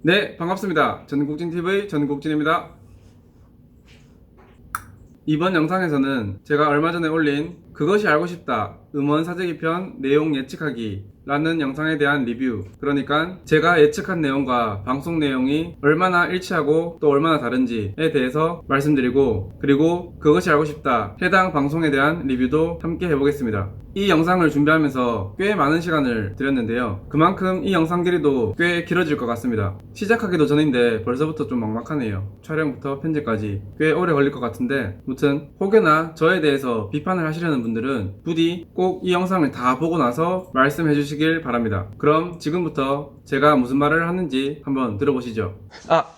네, 반갑습니다. 전국진TV 전국진입니다. 이번 영상에서는 제가 얼마 전에 올린 그것이 알고 싶다 음원 사재기 편 내용 예측하기 라는 영상에 대한 리뷰, 그러니까 제가 예측한 내용과 방송 내용이 얼마나 일치하고 또 얼마나 다른지에 대해서 말씀드리고, 그리고 그것이 알고 싶다 해당 방송에 대한 리뷰도 함께 해보겠습니다. 이 영상을 준비하면서 꽤 많은 시간을 들였는데요, 그만큼 이 영상 길이도 꽤 길어질 것 같습니다. 시작하기도 전인데 벌써부터 좀 막막하네요. 촬영부터 편집까지 꽤 오래 걸릴 것 같은데, 무튼 혹여나 저에 대해서 비판을 하시려는 분들은 부디 꼭 이 영상을 다 보고 나서 말씀해 주시길 바랍니다. 그럼 지금부터 제가 무슨 말을 하는지 한번 들어보시죠.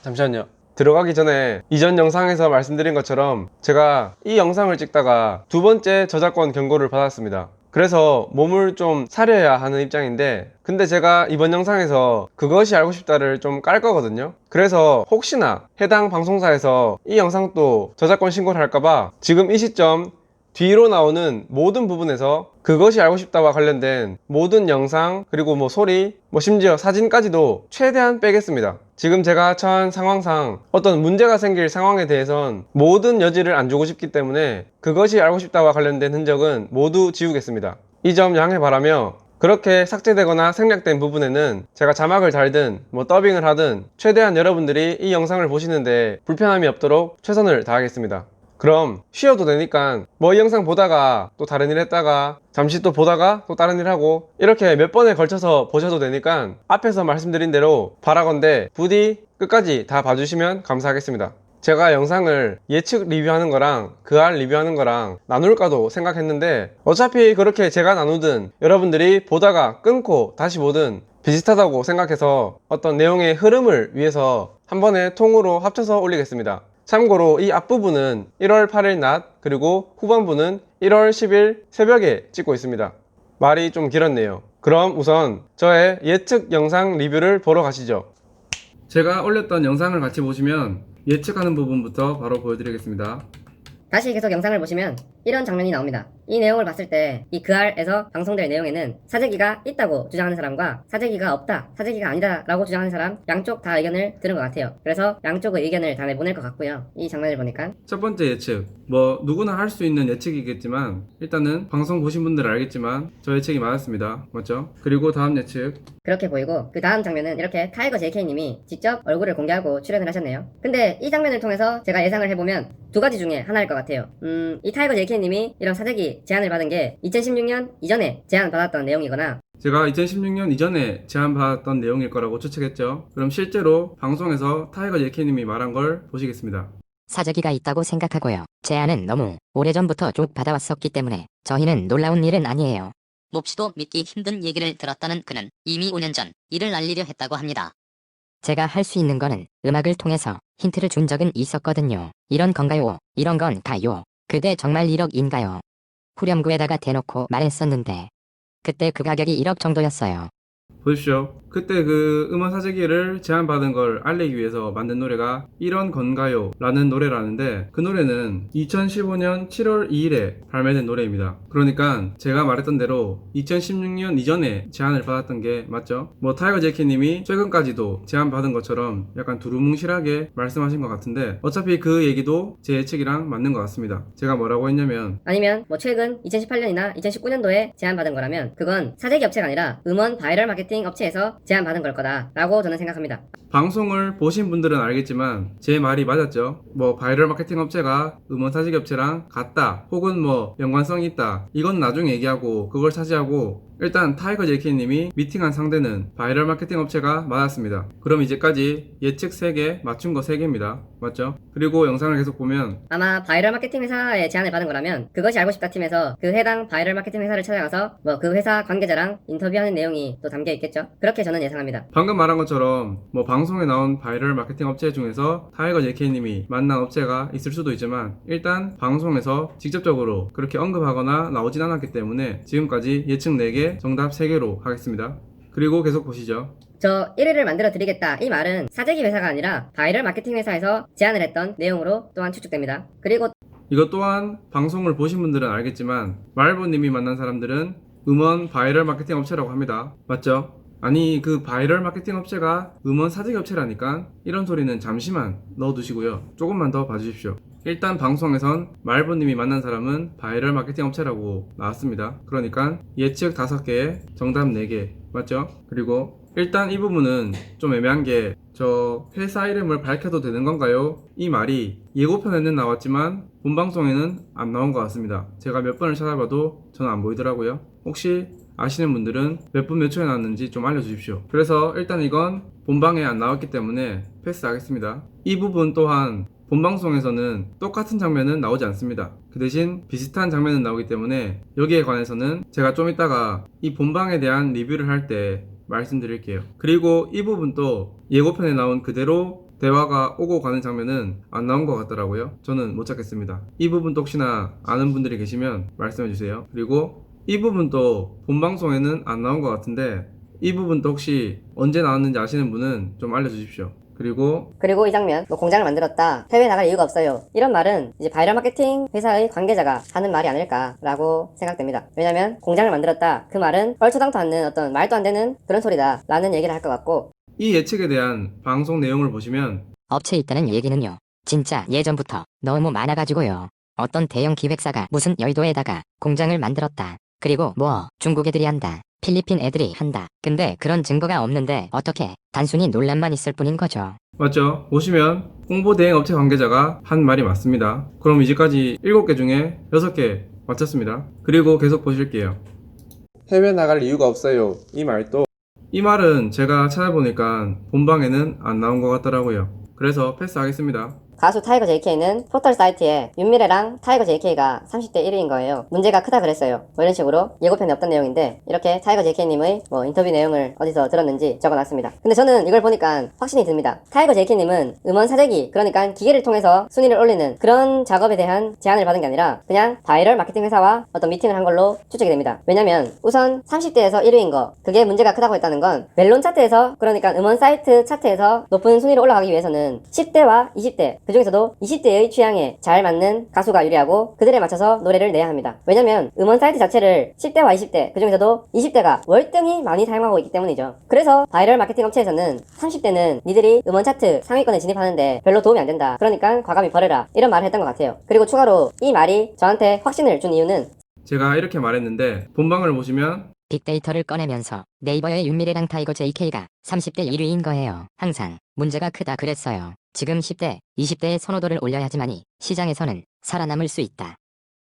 잠시만요. 들어가기 전에 이전 영상에서 말씀드린 것처럼 제가 이 영상을 찍다가 두 번째 저작권 경고를 받았습니다. 그래서 몸을 좀 사려야 하는 입장인데, 근데 제가 이번 영상에서 그것이 알고 싶다를 좀 깔 거거든요. 그래서 혹시나 해당 방송사에서 이 영상도 저작권 신고를 할까봐 지금 이 시점 뒤로 나오는 모든 부분에서 그것이 알고 싶다와 관련된 모든 영상, 그리고 소리, 심지어 사진까지도 최대한 빼겠습니다. 지금 제가 처한 상황상 어떤 문제가 생길 상황에 대해선 모든 여지를 안 주고 싶기 때문에 그것이 알고 싶다와 관련된 흔적은 모두 지우겠습니다. 이 점 양해 바라며, 그렇게 삭제되거나 생략된 부분에는 제가 자막을 달든 더빙을 하든 최대한 여러분들이 이 영상을 보시는데 불편함이 없도록 최선을 다하겠습니다. 그럼 쉬어도 되니까 이 영상 보다가 또 다른 일 했다가 잠시 또 보다가 또 다른 일 하고 이렇게 몇 번에 걸쳐서 보셔도 되니까 앞에서 말씀드린 대로 바라건대 부디 끝까지 다 봐주시면 감사하겠습니다. 제가 영상을 예측 리뷰하는 거랑 그알 리뷰하는 거랑 나눌까도 생각했는데, 어차피 그렇게 제가 나누든 여러분들이 보다가 끊고 다시 보든 비슷하다고 생각해서 어떤 내용의 흐름을 위해서 한 번에 통으로 합쳐서 올리겠습니다. 참고로 이 앞부분은 1월 8일 낮, 그리고 후반부는 1월 10일 새벽에 찍고 있습니다. 말이 좀 길었네요. 그럼 우선 저의 예측 영상 리뷰를 보러 가시죠. 제가 올렸던 영상을 같이 보시면 예측하는 부분부터 바로 보여드리겠습니다. 다시 계속 영상을 보시면 이런 장면이 나옵니다. 이 내용을 봤을 때 이 그알에서 방송될 내용에는 사재기가 있다고 주장하는 사람과 사재기가 없다, 사재기가 아니다 라고 주장하는 사람 양쪽 다 의견을 들은 것 같아요. 그래서 양쪽의 의견을 다 내보낼 것 같고요. 이 장면을 보니까 첫 번째 예측, 누구나 할 수 있는 예측이겠지만 일단은 방송 보신 분들은 알겠지만 저 예측이 맞았습니다. 맞죠? 그리고 다음 예측, 그렇게 보이고, 그 다음 장면은 이렇게 타이거 JK님이 직접 얼굴을 공개하고 출연을 하셨네요. 근데 이 장면을 통해서 제가 예상을 해보면 두 가지 중에 하나일 것 같아요. 이 타이거 JK님이 이런 사재기 제안을 받은 게 2016년 이전에 제안받았던 내용이거나, 제가 2016년 이전에 제안받았던 내용일 거라고 추측했죠. 그럼 실제로 방송에서 타이거 JK님이 말한 걸 보시겠습니다. 사재기가 있다고 생각하고요. 제안은 너무 오래전부터 쭉 받아왔었기 때문에 저희는 놀라운 일은 아니에요. 몹시도 믿기 힘든 얘기를 들었다는 그는 이미 5년 전 이를 알리려 했다고 합니다. 제가 할 수 있는 거는 음악을 통해서 힌트를 준 적은 있었거든요. 이런 건가요? 이런 건 가요. 그때 정말 1억인가요? 후렴구에다가 대놓고 말했었는데 그때 그 가격이 1억 정도였어요. 보십시오. 그때 그 음원 사재기를 제안받은 걸 알리기 위해서 만든 노래가 이런 건가요? 라는 노래라는데, 그 노래는 2015년 7월 2일에 발매된 노래입니다. 그러니까 제가 말했던 대로 2016년 이전에 제안을 받았던 게 맞죠? 타이거 제키님이 최근까지도 제안받은 것처럼 약간 두루뭉실하게 말씀하신 것 같은데, 어차피 그 얘기도 제 예측이랑 맞는 것 같습니다. 제가 뭐라고 했냐면, 아니면 최근 2018년이나 2019년도에 제안받은 거라면 그건 사재기 업체가 아니라 음원 바이럴 마케팅 업체에서 제안받은 걸 거다 라고 저는 생각합니다. 방송을 보신 분들은 알겠지만 제 말이 맞았죠. 바이럴 마케팅 업체가 음원 사재기 업체랑 같다, 혹은 연관성이 있다, 이건 나중에 얘기하고 그걸 차지하고, 일단 타이거 JK님이 미팅한 상대는 바이럴 마케팅 업체가 맞았습니다. 그럼 이제까지 예측 3개, 맞춘 거 3개입니다. 맞죠? 그리고 영상을 계속 보면 아마 바이럴 마케팅 회사에 제안을 받은 거라면 그것이 알고 싶다 팀에서 그 해당 바이럴 마케팅 회사를 찾아가서 그 회사 관계자랑 인터뷰하는 내용이 또 담겨 있겠죠? 그렇게 저는 예상합니다. 방금 말한 것처럼 방송에 나온 바이럴 마케팅 업체 중에서 타이거 JK님이 만난 업체가 있을 수도 있지만, 일단 방송에서 직접적으로 그렇게 언급하거나 나오진 않았기 때문에 지금까지 예측 4개, 정답 3개로 하겠습니다. 그리고 계속 보시죠. 저 1위를 만들어 드리겠다 이 말은 사재기 회사가 아니라 바이럴 마케팅 회사에서 제안을 했던 내용으로 또한 추측됩니다. 그리고 이것 또한 방송을 보신 분들은 알겠지만 말보님이 만난 사람들은 음원 바이럴 마케팅 업체라고 합니다. 맞죠? 아니 그 바이럴 마케팅 업체가 음원 사재기 업체라니까 이런 소리는 잠시만 넣어두시고요. 조금만 더 봐주십시오. 일단 방송에선 말보님이 만난 사람은 바이럴 마케팅 업체라고 나왔습니다. 그러니까 예측 5개에 정답 4개 맞죠? 그리고 일단 이 부분은 좀 애매한 게 저 회사 이름을 밝혀도 되는 건가요? 이 말이 예고편에는 나왔지만 본방송에는 안 나온 것 같습니다. 제가 몇 번을 찾아봐도 저는 안 보이더라고요. 혹시 아시는 분들은 몇 분 몇 초에 나왔는지 좀 알려주십시오. 그래서 일단 이건 본방에 안 나왔기 때문에 패스하겠습니다. 이 부분 또한 본방송에서는 똑같은 장면은 나오지 않습니다. 그 대신 비슷한 장면은 나오기 때문에 여기에 관해서는 제가 좀 이따가 이 본방에 대한 리뷰를 할 때 말씀드릴게요. 그리고 이 부분도 예고편에 나온 그대로 대화가 오고 가는 장면은 안 나온 것 같더라고요. 저는 못 찾겠습니다. 이 부분도 혹시나 아는 분들이 계시면 말씀해주세요. 그리고 이 부분도 본방송에는 안 나온 것 같은데 이 부분도 혹시 언제 나왔는지 아시는 분은 좀 알려주십시오. 그리고 이 장면, 뭐 공장을 만들었다, 해외 나갈 이유가 없어요. 이런 말은 이제 바이럴 마케팅 회사의 관계자가 하는 말이 아닐까라고 생각됩니다. 왜냐면 공장을 만들었다, 그 말은 얼토당토 않는 어떤 말도 안 되는 그런 소리다 라는 얘기를 할 것 같고, 이 예측에 대한 방송 내용을 보시면 업체에 있다는 얘기는요. 진짜 예전부터 너무 많아가지고요. 어떤 대형 기획사가 무슨 여의도에다가 공장을 만들었다. 그리고 뭐 중국 애들이 한다. 필리핀 애들이 한다. 근데 그런 증거가 없는데 어떻게 단순히 논란만 있을 뿐인 거죠. 맞죠? 보시면 홍보 대행 업체 관계자가 한 말이 맞습니다. 그럼 이제까지 7개 중에 6개 맞췄습니다. 그리고 계속 보실게요. 해외 나갈 이유가 없어요. 이 말도 이 말은 제가 찾아보니까 본방에는 안 나온 것 같더라고요. 그래서 패스하겠습니다. 가수 타이거 JK는 포털 사이트에 윤미래랑 타이거 JK가 30대 1위인 거예요. 문제가 크다 그랬어요. 뭐 이런 식으로 예고편에 없던 내용인데 이렇게 타이거 JK님의 뭐 인터뷰 내용을 어디서 들었는지 적어놨습니다. 근데 저는 이걸 보니까 확신이 듭니다. 타이거 JK님은 음원 사재기, 그러니까 기계를 통해서 순위를 올리는 그런 작업에 대한 제안을 받은 게 아니라 그냥 바이럴 마케팅 회사와 어떤 미팅을 한 걸로 추측이 됩니다. 왜냐면 우선 30대에서 1위인 거, 그게 문제가 크다고 했다는 건 멜론 차트에서, 그러니까 음원 사이트 차트에서 높은 순위로 올라가기 위해서는 10대와 20대, 그 중에서도 20대의 취향에 잘 맞는 가수가 유리하고 그들에 맞춰서 노래를 내야 합니다. 왜냐면 음원 사이트 자체를 10대와 20대, 그 중에서도 20대가 월등히 많이 사용하고 있기 때문이죠. 그래서 바이럴 마케팅 업체에서는 30대는 니들이 음원 차트 상위권에 진입하는데 별로 도움이 안 된다, 그러니까 과감히 버려라, 이런 말을 했던 것 같아요. 그리고 추가로 이 말이 저한테 확신을 준 이유는 제가 이렇게 말했는데 본방을 보시면 빅데이터를 꺼내면서 네이버의 윤미래랑 타이거 JK가 30대 1위인 거예요. 항상 문제가 크다 그랬어요. 지금 10대, 20대의 선호도를 올려야지만이 시장에서는 살아남을 수 있다.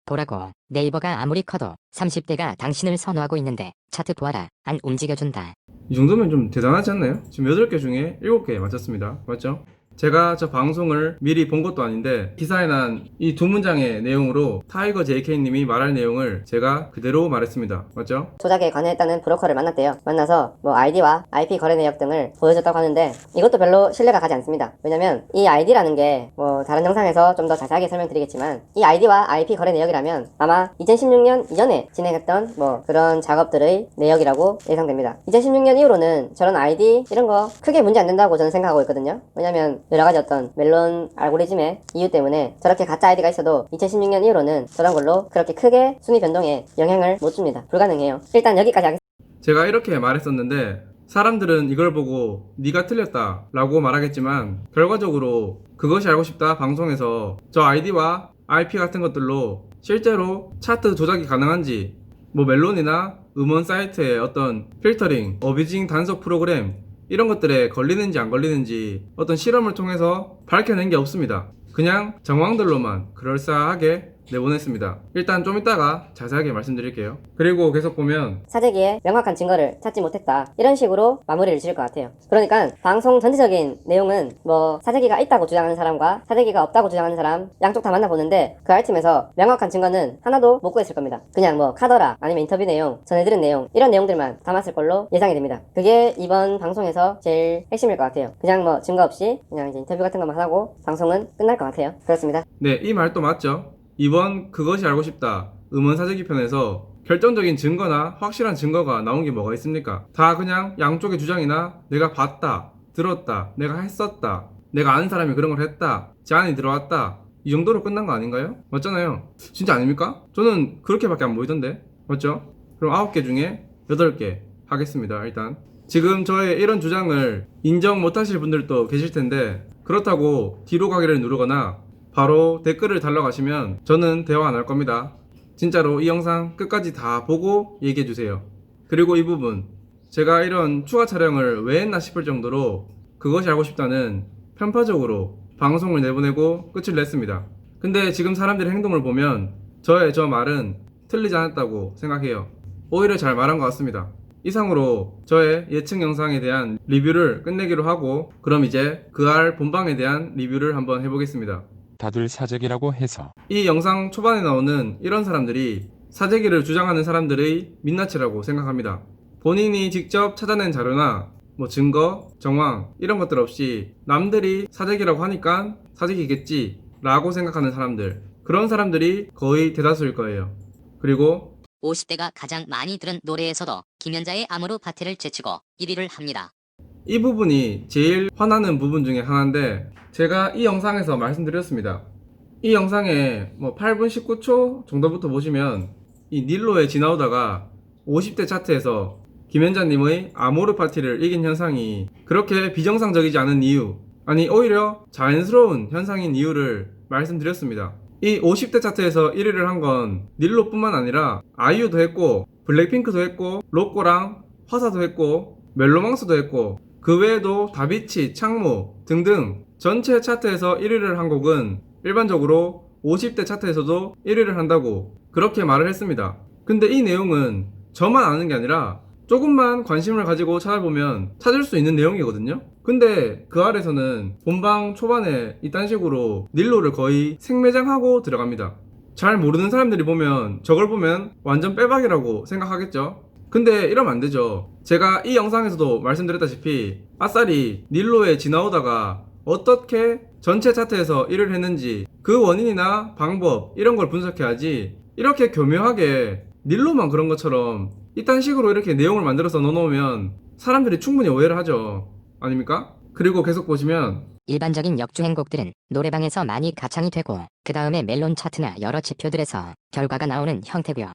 보라고. 네이버가 아무리 커도 30대가 당신을 선호하고 있는데 차트 보아라. 안 움직여준다. 이 정도면 좀 대단하지 않나요? 지금 8개 중에 7개 맞췄습니다. 맞죠? 제가 저 방송을 미리 본 것도 아닌데 기사에 난 이 두 문장의 내용으로 타이거 JK님이 말할 내용을 제가 그대로 말했습니다. 맞죠? 조작에 관여했다는 브로커를 만났대요. 만나서 뭐 아이디와 IP 거래 내역 등을 보여줬다고 하는데 이것도 별로 신뢰가 가지 않습니다. 왜냐면 이 아이디라는 게 뭐 다른 영상에서 좀 더 자세하게 설명드리겠지만 이 아이디와 IP 거래 내역이라면 아마 2016년 이전에 진행했던 뭐 그런 작업들의 내역이라고 예상됩니다. 2016년 이후로는 저런 아이디 이런 거 크게 문제 안 된다고 저는 생각하고 있거든요. 왜냐면 여러가지 어떤 멜론 알고리즘의 이유 때문에 저렇게 가짜 아이디가 있어도 2016년 이후로는 저런 걸로 그렇게 크게 순위 변동에 영향을 못 줍니다. 불가능해요. 일단 여기까지 하겠습니다. 제가 이렇게 말했었는데 사람들은 이걸 보고 네가 틀렸다 라고 말하겠지만 결과적으로 그것이 알고 싶다 방송에서 저 아이디와 IP 같은 것들로 실제로 차트 조작이 가능한지 뭐 멜론이나 음원 사이트의 어떤 필터링, 어비징 단속 프로그램 이런 것들에 걸리는지 안 걸리는지 어떤 실험을 통해서 밝혀낸 게 없습니다. 그냥 정황들로만 그럴싸하게 내보냈습니다. 일단 좀 이따가 자세하게 말씀드릴게요. 그리고 계속 보면 사재기에 명확한 증거를 찾지 못했다, 이런 식으로 마무리를 지을 것 같아요. 그러니까 방송 전체적인 내용은 뭐 사재기가 있다고 주장하는 사람과 사재기가 없다고 주장하는 사람 양쪽 다 만나보는데 그 알팀에서 명확한 증거는 하나도 못 구했을 겁니다. 그냥 뭐 카더라 아니면 인터뷰 내용, 전해 들은 내용 이런 내용들만 담았을 걸로 예상이 됩니다. 그게 이번 방송에서 제일 핵심일 것 같아요. 그냥 뭐 증거 없이 그냥 이제 인터뷰 같은 것만 하고 방송은 끝날 것 같아요. 그렇습니다. 네, 이 말도 맞죠? 이번 그것이 알고 싶다 음원 사재기 편에서 결정적인 증거나 확실한 증거가 나온 게 뭐가 있습니까? 다 그냥 양쪽의 주장이나 내가 봤다, 들었다, 내가 했었다, 내가 아는 사람이 그런 걸 했다, 제안이 들어왔다 이 정도로 끝난 거 아닌가요? 맞잖아요. 진짜 아닙니까? 저는 그렇게밖에 안 보이던데. 맞죠? 그럼 9개 중에 8개 하겠습니다. 일단 지금 저의 이런 주장을 인정 못하실 분들도 계실 텐데 그렇다고 뒤로 가기를 누르거나 바로 댓글을 달러 가시면 저는 대화 안 할 겁니다. 진짜로 이 영상 끝까지 다 보고 얘기해 주세요. 그리고 이 부분 제가 이런 추가 촬영을 왜 했나 싶을 정도로 그것이 알고 싶다는 편파적으로 방송을 내보내고 끝을 냈습니다. 근데 지금 사람들의 행동을 보면 저의 저 말은 틀리지 않았다고 생각해요. 오히려 잘 말한 것 같습니다. 이상으로 저의 예측 영상에 대한 리뷰를 끝내기로 하고 그럼 이제 그알 본방에 대한 리뷰를 한번 해보겠습니다. 다들 사재기라고 해서 이 영상 초반에 나오는 이런 사람들이 사재기를 주장하는 사람들의 민낯이라고 생각합니다. 본인이 직접 찾아낸 자료나 증거, 정황 이런 것들 없이 남들이 사재기라고 하니까 사재기겠지 라고 생각하는 사람들, 그런 사람들이 거의 대다수일 거예요. 그리고 50대가 가장 많이 들은 노래에서도 김연자의 암으로 파티를 제치고 1위를 합니다. 이 부분이 제일 화나는 부분 중에 하나인데 제가 이 영상에서 말씀드렸습니다. 이 영상에 8분 19초 정도부터 보시면 이 닐로에 지나오다가 50대 차트에서 김연자님의 아모르 파티를 이긴 현상이 그렇게 비정상적이지 않은 이유, 아니 오히려 자연스러운 현상인 이유를 말씀드렸습니다. 이 50대 차트에서 1위를 한 건 닐로뿐만 아니라 아이유도 했고 블랙핑크도 했고 로꼬랑 화사도 했고 멜로망스도 했고 그 외에도 다비치, 창모 등등 전체 차트에서 1위를 한 곡은 일반적으로 50대 차트에서도 1위를 한다고 그렇게 말을 했습니다. 근데 이 내용은 저만 아는 게 아니라 조금만 관심을 가지고 찾아보면 찾을 수 있는 내용이거든요. 근데 그 아래서는 본방 초반에 이딴 식으로 닐로를 거의 생매장하고 들어갑니다. 잘 모르는 사람들이 보면 저걸 보면 완전 빼박이라고 생각하겠죠. 근데 이러면 안 되죠. 제가 이 영상에서도 말씀드렸다시피 아싸리 닐로에 지나오다가 어떻게 전체 차트에서 1위를 했는지 그 원인이나 방법 이런 걸 분석해야지 이렇게 교묘하게 닐로만 그런 것처럼 이딴 식으로 이렇게 내용을 만들어서 넣어놓으면 사람들이 충분히 오해를 하죠. 아닙니까? 그리고 계속 보시면 일반적인 역주행곡들은 노래방에서 많이 가창이 되고 그 다음에 멜론 차트나 여러 지표들에서 결과가 나오는 형태고요.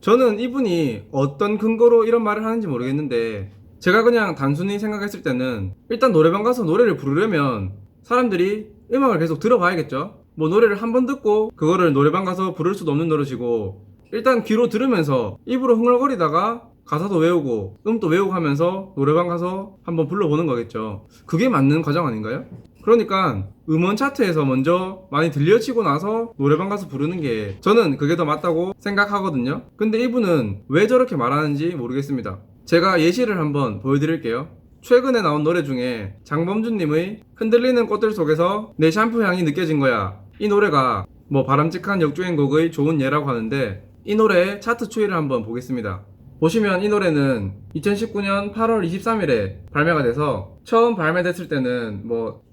저는 이분이 어떤 근거로 이런 말을 하는지 모르겠는데 제가 그냥 단순히 생각했을 때는 일단 노래방 가서 노래를 부르려면 사람들이 음악을 계속 들어봐야겠죠. 노래를 한 번 듣고 그거를 노래방 가서 부를 수도 없는 노릇이고 일단 귀로 들으면서 입으로 흥얼거리다가 가사도 외우고 음도 외우고 하면서 노래방 가서 한번 불러보는 거겠죠. 그게 맞는 과정 아닌가요? 그러니까 음원 차트에서 먼저 많이 들려지고 나서 노래방 가서 부르는 게 저는 그게 더 맞다고 생각하거든요. 근데 이분은 왜 저렇게 말하는지 모르겠습니다. 제가 예시를 한번 보여드릴게요. 최근에 나온 노래 중에 장범준님의 흔들리는 꽃들 속에서 내 샴푸 향이 느껴진 거야, 이 노래가 바람직한 역주행곡의 좋은 예라고 하는데 이 노래의 차트 추이를 한번 보겠습니다. 보시면 이 노래는 2019년 8월 23일에 발매가 돼서 처음 발매됐을 때는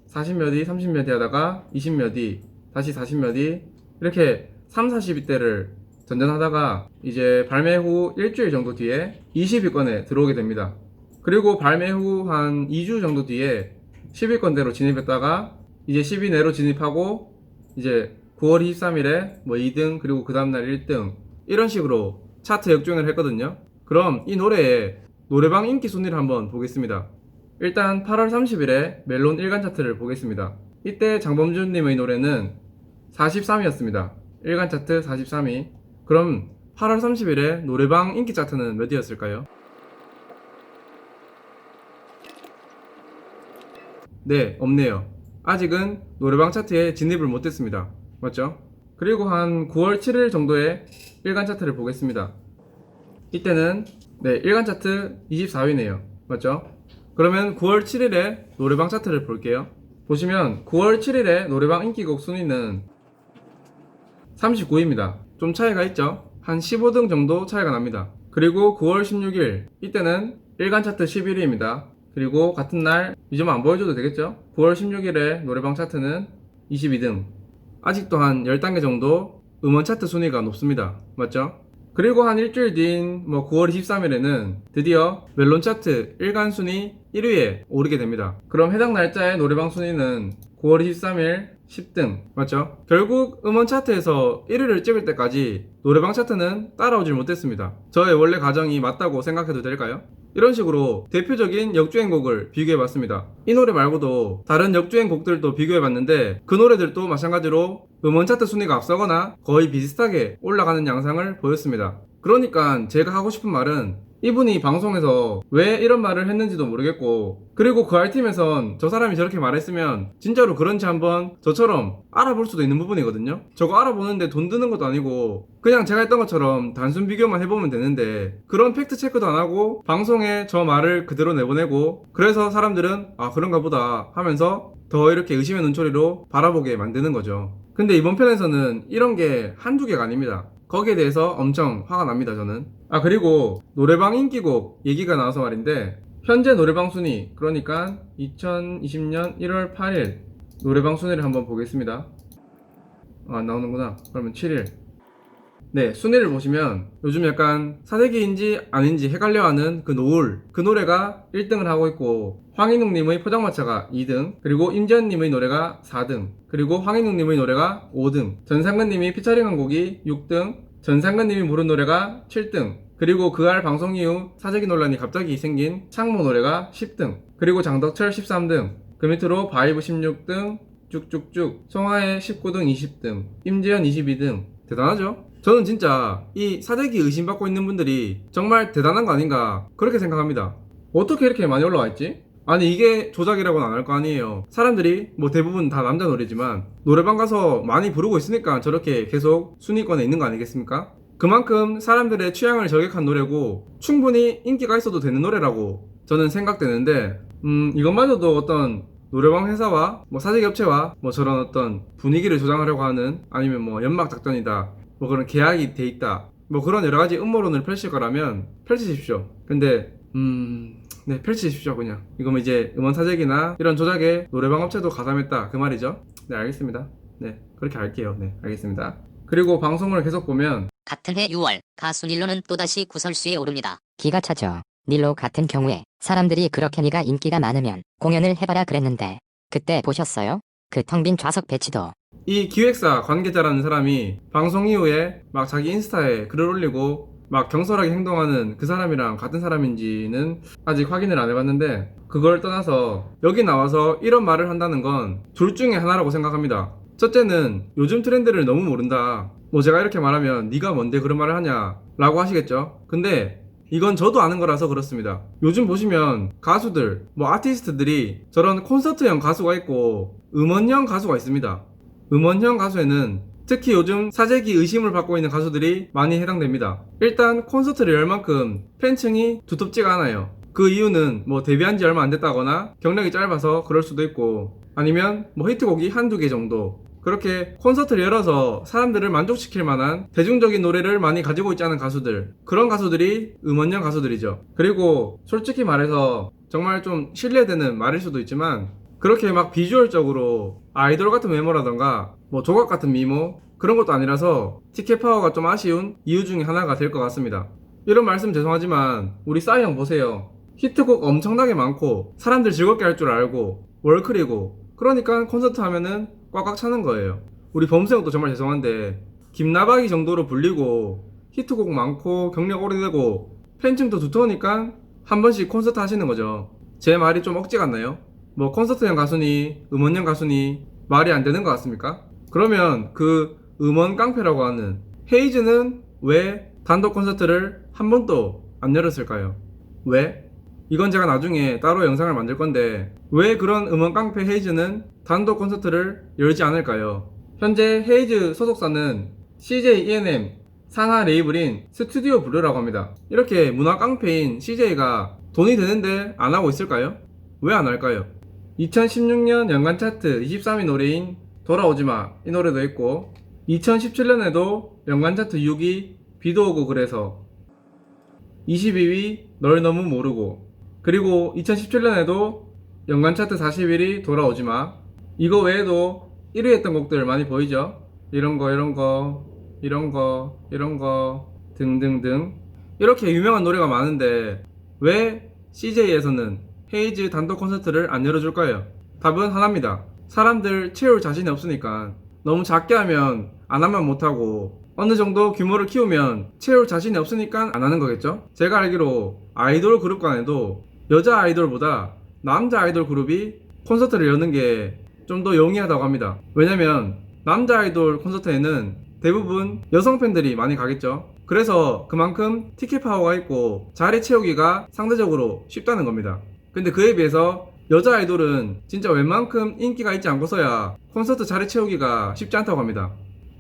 40몇 위, 30몇 위 하다가 20몇 위, 다시 40몇 위 이렇게 3, 40위대를 전전하다가 이제 발매 후 일주일 정도 뒤에 20위권에 들어오게 됩니다. 그리고 발매 후 한 2주 정도 뒤에 10위권대로 진입했다가 이제 10위 내로 진입하고 이제 9월 23일에 2등 그리고 그 다음날 1등 이런 식으로 차트 역주행을 했거든요. 그럼 이 노래의 노래방 인기 순위를 한번 보겠습니다. 일단 8월 30일에 멜론 1간 차트를 보겠습니다. 이때 장범준님의 노래는 43위였습니다. 1간 차트 43위. 그럼 8월 30일에 노래방 인기 차트는 몇 위였을까요? 네, 없네요. 아직은 노래방 차트에 진입을 못했습니다. 맞죠? 그리고 한 9월 7일 정도에 1간 차트를 보겠습니다. 이때는 1간 차트 24위네요. 맞죠? 그러면 9월 7일에 노래방 차트를 볼게요. 보시면 9월 7일에 노래방 인기곡 순위는 39위입니다. 좀 차이가 있죠? 한 15등 정도 차이가 납니다. 그리고 9월 16일 이때는 1간 차트 11위입니다. 그리고 같은 날 이제 안 보여줘도 되겠죠? 9월 16일에 노래방 차트는 22등. 아직도 한 10단계 정도 음원 차트 순위가 높습니다. 맞죠? 그리고 한 일주일 뒤인 9월 23일에는 드디어 멜론 차트 1간 순위 1위에 오르게 됩니다. 그럼 해당 날짜의 노래방 순위는 9월 23일 10등. 맞죠? 결국 음원 차트에서 1위를 찍을 때까지 노래방 차트는 따라오질 못했습니다. 저의 원래 가정이 맞다고 생각해도 될까요? 이런 식으로 대표적인 역주행곡을 비교해봤습니다. 이 노래 말고도 다른 역주행곡들도 비교해봤는데 그 노래들도 마찬가지로 음원 차트 순위가 앞서거나 거의 비슷하게 올라가는 양상을 보였습니다. 그러니까 제가 하고 싶은 말은 이분이 방송에서 왜 이런 말을 했는지도 모르겠고, 그리고 그 R팀에선 저 사람이 저렇게 말했으면 진짜로 그런지 한번 저처럼 알아볼 수도 있는 부분이거든요. 저거 알아보는데 돈 드는 것도 아니고 그냥 제가 했던 것처럼 단순 비교만 해보면 되는데 그런 팩트 체크도 안 하고 방송에 저 말을 그대로 내보내고, 그래서 사람들은 아 그런가 보다 하면서 더 이렇게 의심의 눈초리로 바라보게 만드는 거죠. 근데 이번 편에서는 이런 게 한두 개가 아닙니다. 거기에 대해서 엄청 화가 납니다, 저는. 아, 그리고 노래방 인기곡 얘기가 나와서 말인데, 현재 노래방 순위, 그러니까 2020년 1월 8일 노래방 순위를 한번 보겠습니다. 안 나오는구나. 그러면 7일. 네, 순위를 보시면 요즘 약간 사대기인지 아닌지 헷갈려하는 그 노을, 그 노래가 1등을 하고 있고, 황인웅님의 포장마차가 2등, 그리고 임지연님의 노래가 4등, 그리고 황인웅님의 노래가 5등, 전상근님이 피처링한 곡이 6등, 전상근님이 부른 노래가 7등, 그리고 그알 방송 이후 사재기 논란이 갑자기 생긴 창모 노래가 10등, 그리고 장덕철 13등, 그 밑으로 바이브 16등, 쭉쭉쭉, 송하의 19등, 20등, 임지연 22등. 대단하죠? 저는 진짜 이 사재기 의심받고 있는 분들이 정말 대단한 거 아닌가 그렇게 생각합니다. 어떻게 이렇게 많이 올라와 있지? 아니 이게 조작이라고는 안 할 거 아니에요. 사람들이 뭐 대부분 다 남자 노래지만 노래방 가서 많이 부르고 있으니까 저렇게 계속 순위권에 있는 거 아니겠습니까? 그만큼 사람들의 취향을 저격한 노래고 충분히 인기가 있어도 되는 노래라고 저는 생각되는데, 이것마저도 어떤 노래방 회사와 뭐 사재기 업체와 뭐 저런 어떤 분위기를 조장하려고 하는, 아니면 뭐 연막 작전이다, 뭐 그런 계약이 돼 있다, 뭐 그런 여러 가지 음모론을 펼칠 거라면 펼치십시오. 근데 네, 펼치십시오. 그냥 이거면 이제 음원 사재기나 이런 조작에 노래방 업체도 가담했다 그 말이죠. 네, 알겠습니다. 네, 그렇게 할게요. 네, 알겠습니다. 그리고 방송을 계속 보면 같은 해 6월 가수 닐로는 또다시 구설수에 오릅니다. 기가 차죠. 닐로 같은 경우에 사람들이 그렇게 네가 인기가 많으면 공연을 해봐라 그랬는데 그때 보셨어요? 그 텅 빈 좌석 배치도. 이 기획사 관계자라는 사람이 방송 이후에 막 자기 인스타에 글을 올리고 막 경솔하게 행동하는 그 사람이랑 같은 사람인지는 아직 확인을 안 해봤는데, 그걸 떠나서 여기 나와서 이런 말을 한다는 건 둘 중에 하나라고 생각합니다. 첫째는 요즘 트렌드를 너무 모른다, 뭐 제가 이렇게 말하면 네가 뭔데 그런 말을 하냐 라고 하시겠죠. 근데 이건 저도 아는 거라서 그렇습니다. 요즘 보시면 가수들, 뭐 아티스트들이 저런 콘서트형 가수가 있고 음원형 가수가 있습니다. 음원형 가수에는 특히 요즘 사재기 의심을 받고 있는 가수들이 많이 해당됩니다. 일단 콘서트를 열 만큼 팬층이 두텁지가 않아요. 그 이유는 뭐 데뷔한 지 얼마 안 됐다거나 경력이 짧아서 그럴 수도 있고, 아니면 뭐 히트곡이 한두 개 정도, 그렇게 콘서트를 열어서 사람들을 만족시킬 만한 대중적인 노래를 많이 가지고 있지 않은 가수들, 그런 가수들이 음원형 가수들이죠. 그리고 솔직히 말해서 정말 좀 신뢰되는 말일 수도 있지만, 그렇게 막 비주얼적으로 아이돌 같은 외모라던가 뭐 조각 같은 미모, 그런 것도 아니라서 티켓 파워가 좀 아쉬운 이유 중에 하나가 될 것 같습니다. 이런 말씀 죄송하지만 우리 싸이 형 보세요. 히트곡 엄청나게 많고 사람들 즐겁게 할 줄 알고 월클이고, 그러니까 콘서트 하면은 꽉꽉 차는 거예요. 우리 범수 형도 정말 죄송한데 김나박이 정도로 불리고 히트곡 많고 경력 오래되고 팬층도 두터우니까 한 번씩 콘서트 하시는 거죠. 제 말이 좀 억지 같나요? 뭐 콘서트형 가수니 음원형 가수니 말이 안 되는 것 같습니까? 그러면 그 음원 깡패라고 하는 헤이즈는 왜 단독 콘서트를 한 번도 안 열었을까요? 왜? 이건 제가 나중에 따로 영상을 만들 건데, 왜 그런 음원 깡패 헤이즈는 단독 콘서트를 열지 않을까요? 현재 헤이즈 소속사는 CJ ENM 산하 레이블인 스튜디오 블루라고 합니다. 이렇게 문화 깡패인 CJ가 돈이 되는데 안 하고 있을까요? 왜 안 할까요? 2016년 연간 차트 23위 노래인 돌아오지마, 이 노래도 있고, 2017년에도 연간 차트 6위 비도 오고 그래서, 22위 널 너무 모르고, 그리고 2017년에도 연간 차트 41위 돌아오지마. 이거 외에도 1위 했던 곡들 많이 보이죠? 이런거 등등등. 이렇게 유명한 노래가 많은데 왜 CJ에서는 헤이즈 단독 콘서트를 안 열어줄까요? 답은 하나입니다. 사람들 채울 자신이 없으니까. 너무 작게 하면 안 하면 못하고 어느 정도 규모를 키우면 채울 자신이 없으니까 안 하는 거겠죠? 제가 알기로 아이돌 그룹 간에도 여자 아이돌보다 남자 아이돌 그룹이 콘서트를 여는 게 좀 더 용이하다고 합니다. 왜냐면 남자 아이돌 콘서트에는 대부분 여성 팬들이 많이 가겠죠. 그래서 그만큼 티켓 파워가 있고 자리 채우기가 상대적으로 쉽다는 겁니다. 근데 그에 비해서 여자 아이돌은 진짜 웬만큼 인기가 있지 않고서야 콘서트 자리 채우기가 쉽지 않다고 합니다.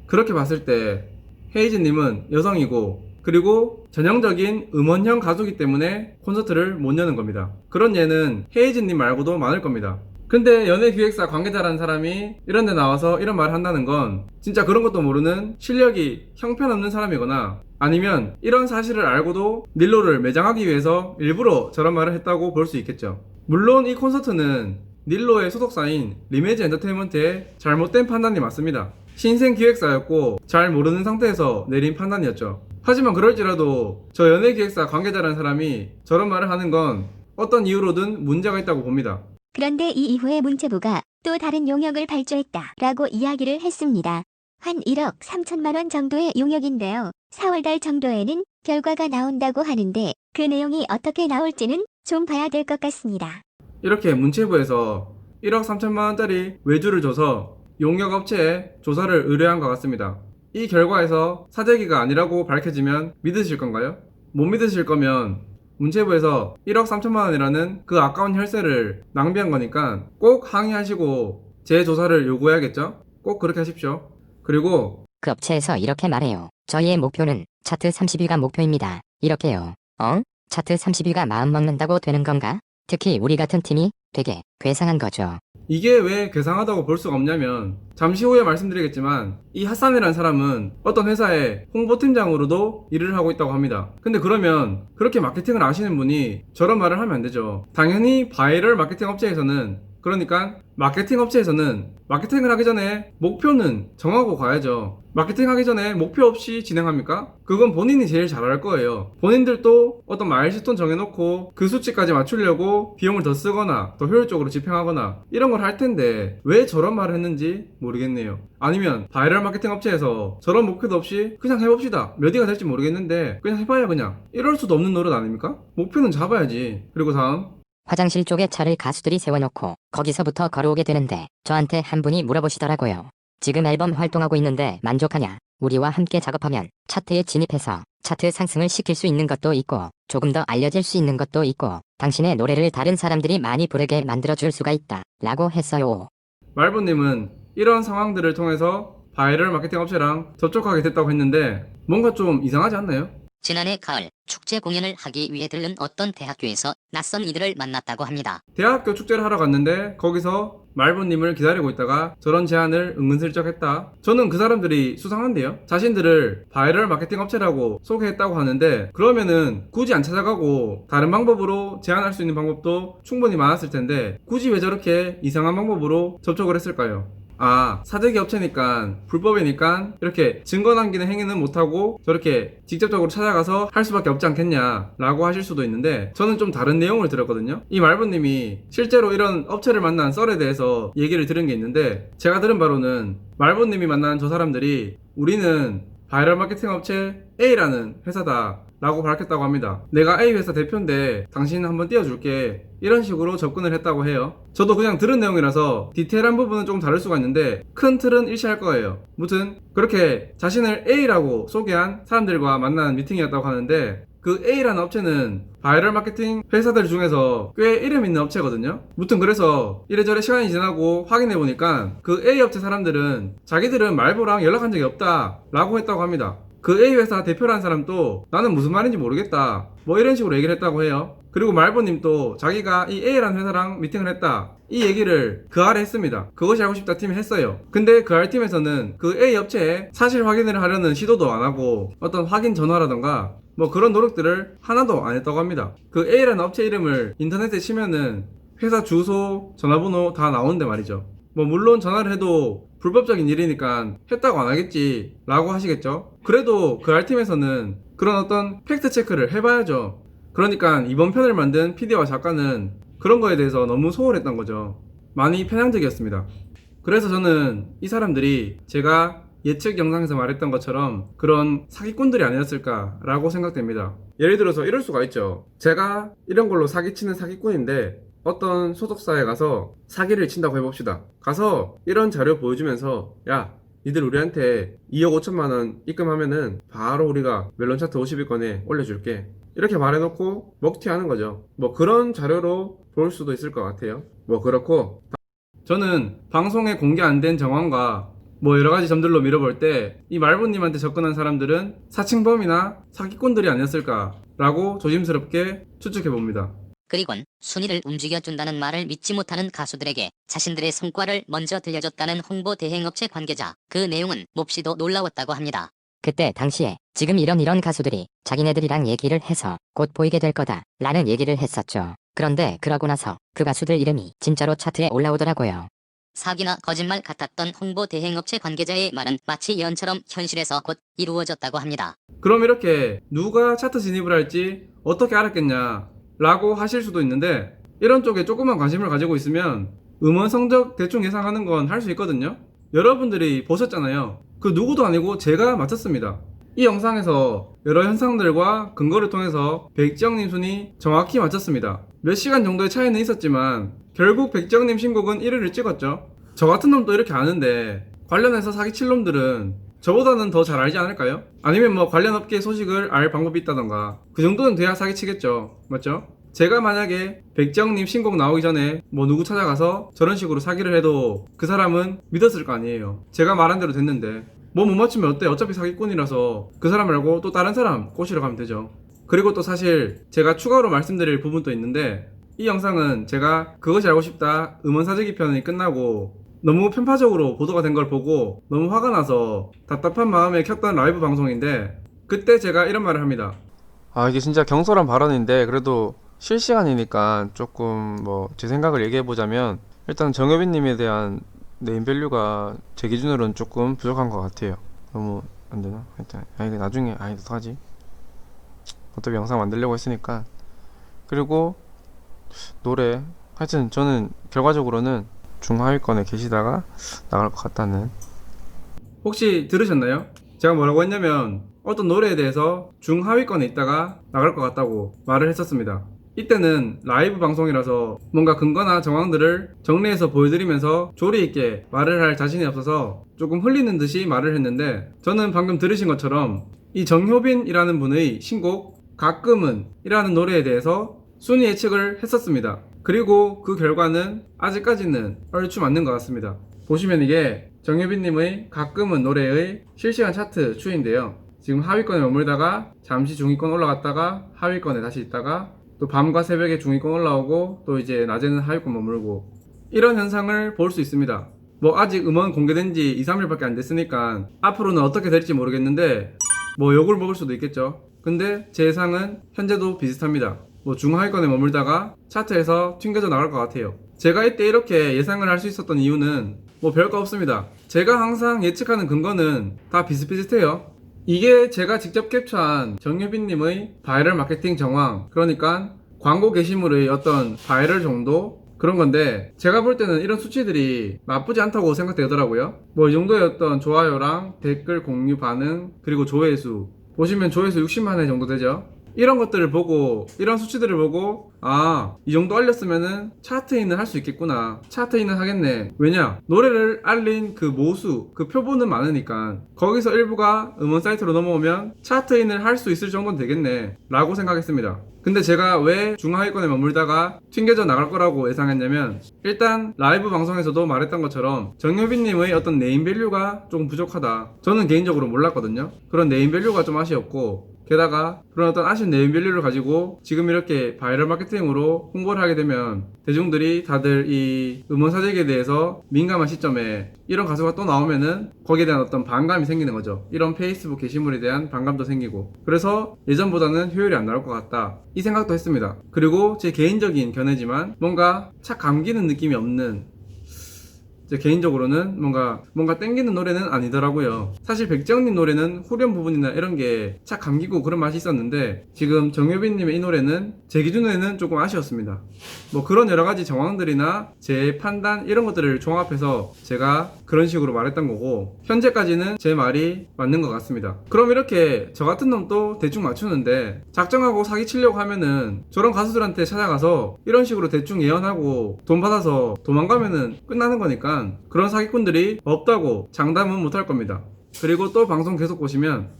그렇게 봤을 때 헤이즈님은 여성이고 그리고 전형적인 음원형 가수이기 때문에 콘서트를 못 여는 겁니다. 그런 예는 헤이즈님 말고도 많을 겁니다. 근데 연예기획사 관계자라는 사람이 이런 데 나와서 이런 말을 한다는 건 진짜 그런 것도 모르는 실력이 형편없는 사람이거나 아니면 이런 사실을 알고도 닐로를 매장하기 위해서 일부러 저런 말을 했다고 볼 수 있겠죠. 물론 이 콘서트는 닐로의 소속사인 리메지 엔터테인먼트의 잘못된 판단이 맞습니다. 신생 기획사였고 잘 모르는 상태에서 내린 판단이었죠. 하지만 그럴지라도 저 연예기획사 관계자라는 사람이 저런 말을 하는 건 어떤 이유로든 문제가 있다고 봅니다. 그런데 이 이후에 문체부가 또 다른 용역을 발주했다라고 이야기를 했습니다. 한 1억 3천만 원 정도의 용역인데요. 4월달 정도에는 결과가 나온다고 하는데 그 내용이 어떻게 나올지는 좀 봐야 될 것 같습니다. 이렇게 문체부에서 1억 3천만 원짜리 외주를 줘서 용역업체에 조사를 의뢰한 것 같습니다. 이 결과에서 사재기가 아니라고 밝혀지면 믿으실 건가요? 못 믿으실 거면 문체부에서 1억 3천만 원이라는 그 아까운 혈세를 낭비한 거니까 꼭 항의하시고 재조사를 요구해야겠죠? 꼭 그렇게 하십시오. 그리고 그 업체에서 이렇게 말해요. 저희의 목표는 차트 30위가 목표입니다. 이렇게요. 차트 30위가 마음먹는다고 되는 건가? 특히 우리 같은 팀이 되게 괴상한 거죠. 이게 왜 괴상하다고 볼 수가 없냐면 잠시 후에 말씀드리겠지만 이 핫산이라는 사람은 어떤 회사의 홍보팀장으로도 일을 하고 있다고 합니다. 근데 그러면 그렇게 마케팅을 아시는 분이 저런 말을 하면 안 되죠. 당연히 바이럴 마케팅 업체에서는 그러니까 마케팅 업체에서는 마케팅을 하기 전에 목표는 정하고 가야죠. 마케팅 하기 전에 목표 없이 진행합니까? 그건 본인이 제일 잘 알 거예요. 본인들도 어떤 마일스톤 정해놓고 그 수치까지 맞추려고 비용을 더 쓰거나 더 효율적으로 집행하거나 이런 걸 할 텐데 왜 저런 말을 했는지 모르겠네요. 아니면 바이럴 마케팅 업체에서 저런 목표도 없이 그냥 해봅시다. 몇 위가 될지 모르겠는데 그냥 해봐야 그냥 이럴 수도 없는 노릇 아닙니까? 목표는 잡아야지. 그리고 다음 화장실 쪽에 차를 가수들이 세워놓고 거기서부터 걸어오게 되는데 저한테 한 분이 물어보시더라고요. 지금 앨범 활동하고 있는데 만족하냐? 우리와 함께 작업하면 차트에 진입해서 차트 상승을 시킬 수 있는 것도 있고 조금 더 알려질 수 있는 것도 있고 당신의 노래를 다른 사람들이 많이 부르게 만들어줄 수가 있다 라고 했어요. 말보님은 이런 상황들을 통해서 바이럴 마케팅 업체랑 접촉하게 됐다고 했는데 뭔가 좀 이상하지 않나요? 지난해 가을 축제 공연을 하기 위해 들른 어떤 대학교에서 낯선 이들을 만났다고 합니다. 대학교 축제를 하러 갔는데 거기서 말보님을 기다리고 있다가 저런 제안을 은근슬쩍 했다. 저는 그 사람들이 수상한데요. 자신들을 바이럴 마케팅 업체라고 소개했다고 하는데 그러면은 굳이 안 찾아가고 다른 방법으로 제안할 수 있는 방법도 충분히 많았을 텐데 굳이 왜 저렇게 이상한 방법으로 접촉을 했을까요? 아, 사재기 업체니까 불법이니까 이렇게 증거 남기는 행위는 못하고 저렇게 직접적으로 찾아가서 할 수밖에 없지 않겠냐 라고 하실 수도 있는데 저는 좀 다른 내용을 들었거든요. 이 말부님이 실제로 이런 업체를 만난 썰에 대해서 얘기를 들은 게 있는데 제가 들은 바로는 말부님이 만난 저 사람들이 우리는 바이럴 마케팅 업체 A라는 회사다 라고 밝혔다고 합니다. 내가 A 회사 대표인데 당신은 한번 띄워줄게 이런 식으로 접근을 했다고 해요. 저도 그냥 들은 내용이라서 디테일한 부분은 조금 다를 수가 있는데 큰 틀은 일치할 거예요. 무튼 그렇게 자신을 A라고 소개한 사람들과 만난 미팅이었다고 하는데 그 A라는 업체는 바이럴 마케팅 회사들 중에서 꽤 이름 있는 업체거든요. 무튼 그래서 이래저래 시간이 지나고 확인해보니까 그 A 업체 사람들은 자기들은 말보랑 연락한 적이 없다 라고 했다고 합니다. 그 A 회사 대표라는 사람도 나는 무슨 말인지 모르겠다 뭐 이런 식으로 얘기를 했다고 해요. 그리고 말보님도 자기가 이 A라는 회사랑 미팅을 했다 이 얘기를 그 아래 했습니다. 그것이 알고 싶다 팀이 했어요. 근데 그 R팀에서는 그 A 업체에 사실 확인을 하려는 시도도 안 하고 어떤 확인 전화라던가 뭐 그런 노력들을 하나도 안 했다고 합니다. 그 A라는 업체 이름을 인터넷에 치면은 회사 주소, 전화번호 다 나오는데 말이죠. 뭐 물론 전화를 해도 불법적인 일이니까 했다고 안 하겠지 라고 하시겠죠. 그래도 그 R팀에서는 그런 어떤 팩트 체크를 해봐야죠. 그러니까 이번 편을 만든 PD와 작가는 그런 거에 대해서 너무 소홀했던 거죠. 많이 편향적이었습니다. 그래서 저는 이 사람들이 제가 예측 영상에서 말했던 것처럼 그런 사기꾼들이 아니었을까라고 생각됩니다. 예를 들어서 이럴 수가 있죠. 제가 이런 걸로 사기치는 사기꾼인데 어떤 소속사에 가서 사기를 친다고 해봅시다. 가서 이런 자료 보여주면서 야, 니들 우리한테 2억 5천만 원 입금하면은 바로 우리가 멜론 차트 50위권에 올려줄게. 이렇게 말해놓고 먹튀하는 거죠. 뭐 그런 자료로 볼 수도 있을 것 같아요. 뭐 그렇고 저는 방송에 공개 안 된 정황과 뭐 여러 가지 점들로 밀어볼 때 이 말부님한테 접근한 사람들은 사칭범이나 사기꾼들이 아니었을까라고 조심스럽게 추측해 봅니다. 그리곤 순위를 움직여준다는 말을 믿지 못하는 가수들에게 자신들의 성과를 먼저 들려줬다는 홍보 대행업체 관계자. 그 내용은 몹시도 놀라웠다고 합니다. 그때 당시에 지금 이런 가수들이 자기네들이랑 얘기를 해서 곧 보이게 될 거다 라는 얘기를 했었죠. 그런데 그러고 나서 그 가수들 이름이 진짜로 차트에 올라오더라고요. 사기나 거짓말 같았던 홍보 대행업체 관계자의 말은 마치 예언처럼 현실에서 곧 이루어졌다고 합니다. 그럼 이렇게 누가 차트 진입을 할지 어떻게 알았겠냐 라고 하실 수도 있는데 이런 쪽에 조금만 관심을 가지고 있으면 음원 성적 대충 예상하는 건 할 수 있거든요. 여러분들이 보셨잖아요. 그 누구도 아니고 제가 맞췄습니다. 이 영상에서 여러 현상들과 근거를 통해서 백지영님 순위 정확히 맞췄습니다. 몇 시간 정도의 차이는 있었지만 결국 백지영님 신곡은 1위를 찍었죠. 저 같은 놈도 이렇게 아는데 관련해서 사기칠 놈들은 저보다는 더 잘 알지 않을까요? 아니면 뭐 관련 업계 소식을 알 방법이 있다던가 그 정도는 돼야 사기치겠죠. 맞죠? 제가 만약에 백지영님 신곡 나오기 전에 뭐 누구 찾아가서 저런 식으로 사기를 해도 그 사람은 믿었을 거 아니에요. 제가 말한 대로 됐는데 뭐 못 맞추면 어때? 어차피 사기꾼이라서 그 사람 말고 또 다른 사람 꼬시러 가면 되죠. 그리고 또 사실 제가 추가로 말씀드릴 부분도 있는데 이 영상은 제가 그것이 알고 싶다 음원 사재기 편이 끝나고 너무 편파적으로 보도가 된 걸 보고 너무 화가 나서 답답한 마음에 켰던 라이브 방송인데 그때 제가 이런 말을 합니다. 이게 진짜 경솔한 발언인데 그래도 실시간이니까 조금 뭐 제 생각을 얘기해보자면 일단 정효빈님에 대한 네임밸류가 제 기준으로는 조금 부족한 것 같아요. 너무 안되나? 하여튼 이게 나중에 어떡하지? 어차피 영상 만들려고 했으니까. 그리고 노래 하여튼 저는 결과적으로는 중하위권에 계시다가 나갈 것 같다는. 혹시 들으셨나요? 제가 뭐라고 했냐면 어떤 노래에 대해서 중하위권에 있다가 나갈 것 같다고 말을 했었습니다. 이때는 라이브 방송이라서 뭔가 근거나 정황들을 정리해서 보여드리면서 조리 있게 말을 할 자신이 없어서 조금 흘리는 듯이 말을 했는데 저는 방금 들으신 것처럼 이 정효빈이라는 분의 신곡 가끔은 이라는 노래에 대해서 순위 예측을 했었습니다. 그리고 그 결과는 아직까지는 얼추 맞는 것 같습니다. 보시면 이게 정효빈님의 가끔은 노래의 실시간 차트 추이인데요. 지금 하위권에 머물다가 잠시 중위권 올라갔다가 하위권에 다시 있다가 또 밤과 새벽에 중위권 올라오고 또 이제 낮에는 하위권 머물고 이런 현상을 볼 수 있습니다. 뭐 아직 음원 공개된 지 2, 3일밖에 안 됐으니까 앞으로는 어떻게 될지 모르겠는데 뭐 욕을 먹을 수도 있겠죠. 근데 제 예상은 현재도 비슷합니다. 뭐 중하위권에 머물다가 차트에서 튕겨져 나갈 것 같아요. 제가 이때 이렇게 예상을 할 수 있었던 이유는 뭐 별거 없습니다. 제가 항상 예측하는 근거는 다 비슷비슷해요. 이게 제가 직접 캡처한 정유빈님의 바이럴 마케팅 정황, 그러니까 광고 게시물의 어떤 바이럴 정도 그런 건데 제가 볼 때는 이런 수치들이 나쁘지 않다고 생각되더라고요. 뭐 이 정도의 어떤 좋아요랑 댓글 공유 반응 그리고 조회수 보시면 조회수 60만회 정도 되죠. 이런 것들을 보고 이런 수치들을 보고 이 정도 알렸으면은 차트인을 할 수 있겠구나, 차트인을 하겠네. 왜냐? 노래를 알린 그 모수 그 표본은 많으니까 거기서 일부가 음원 사이트로 넘어오면 차트인을 할 수 있을 정도는 되겠네 라고 생각했습니다. 근데 제가 왜 중하위권에 머물다가 튕겨져 나갈 거라고 예상했냐면 일단 라이브 방송에서도 말했던 것처럼 정효빈님의 어떤 네임밸류가 조금 부족하다. 저는 개인적으로 몰랐거든요. 그런 네임밸류가 좀 아쉬웠고 게다가 그런 어떤 아쉬운 네임밸류를 가지고 지금 이렇게 바이럴 마케팅으로 홍보를 하게 되면 대중들이 다들 이 음원 사재기에 대해서 민감한 시점에 이런 가수가 또 나오면은 거기에 대한 어떤 반감이 생기는 거죠. 이런 페이스북 게시물에 대한 반감도 생기고 그래서 예전보다는 효율이 안 나올 것 같다 이 생각도 했습니다. 그리고 제 개인적인 견해지만 뭔가 착 감기는 느낌이 없는 이제 개인적으로는 뭔가 땡기는 노래는 아니더라고요. 사실 백지영님 노래는 후렴 부분이나 이런 게 착 감기고 그런 맛이 있었는데 지금 정효빈님의 이 노래는 제 기준에는 조금 아쉬웠습니다. 뭐 그런 여러 가지 정황들이나 제 판단 이런 것들을 종합해서 제가 그런 식으로 말했던 거고 현재까지는 제 말이 맞는 것 같습니다. 그럼 이렇게 저 같은 놈도 대충 맞추는데 작정하고 사기치려고 하면은 저런 가수들한테 찾아가서 이런 식으로 대충 예언하고 돈 받아서 도망가면은 끝나는 거니까 그런 사기꾼들이 없다고 장담은 못할 겁니다. 그리고 또 방송 계속 보시면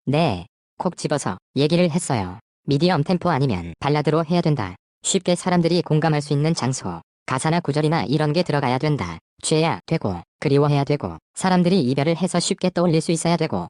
네, 콕 집어서 얘기를 했어요. 미디엄 템포 아니면 발라드로 해야 된다. 쉽게 사람들이 공감할 수 있는 장소, 가사나 구절이나 이런 게 들어가야 된다. 취해야 되고, 그리워해야 되고, 사람들이 이별을 해서 쉽게 떠올릴 수 있어야 되고,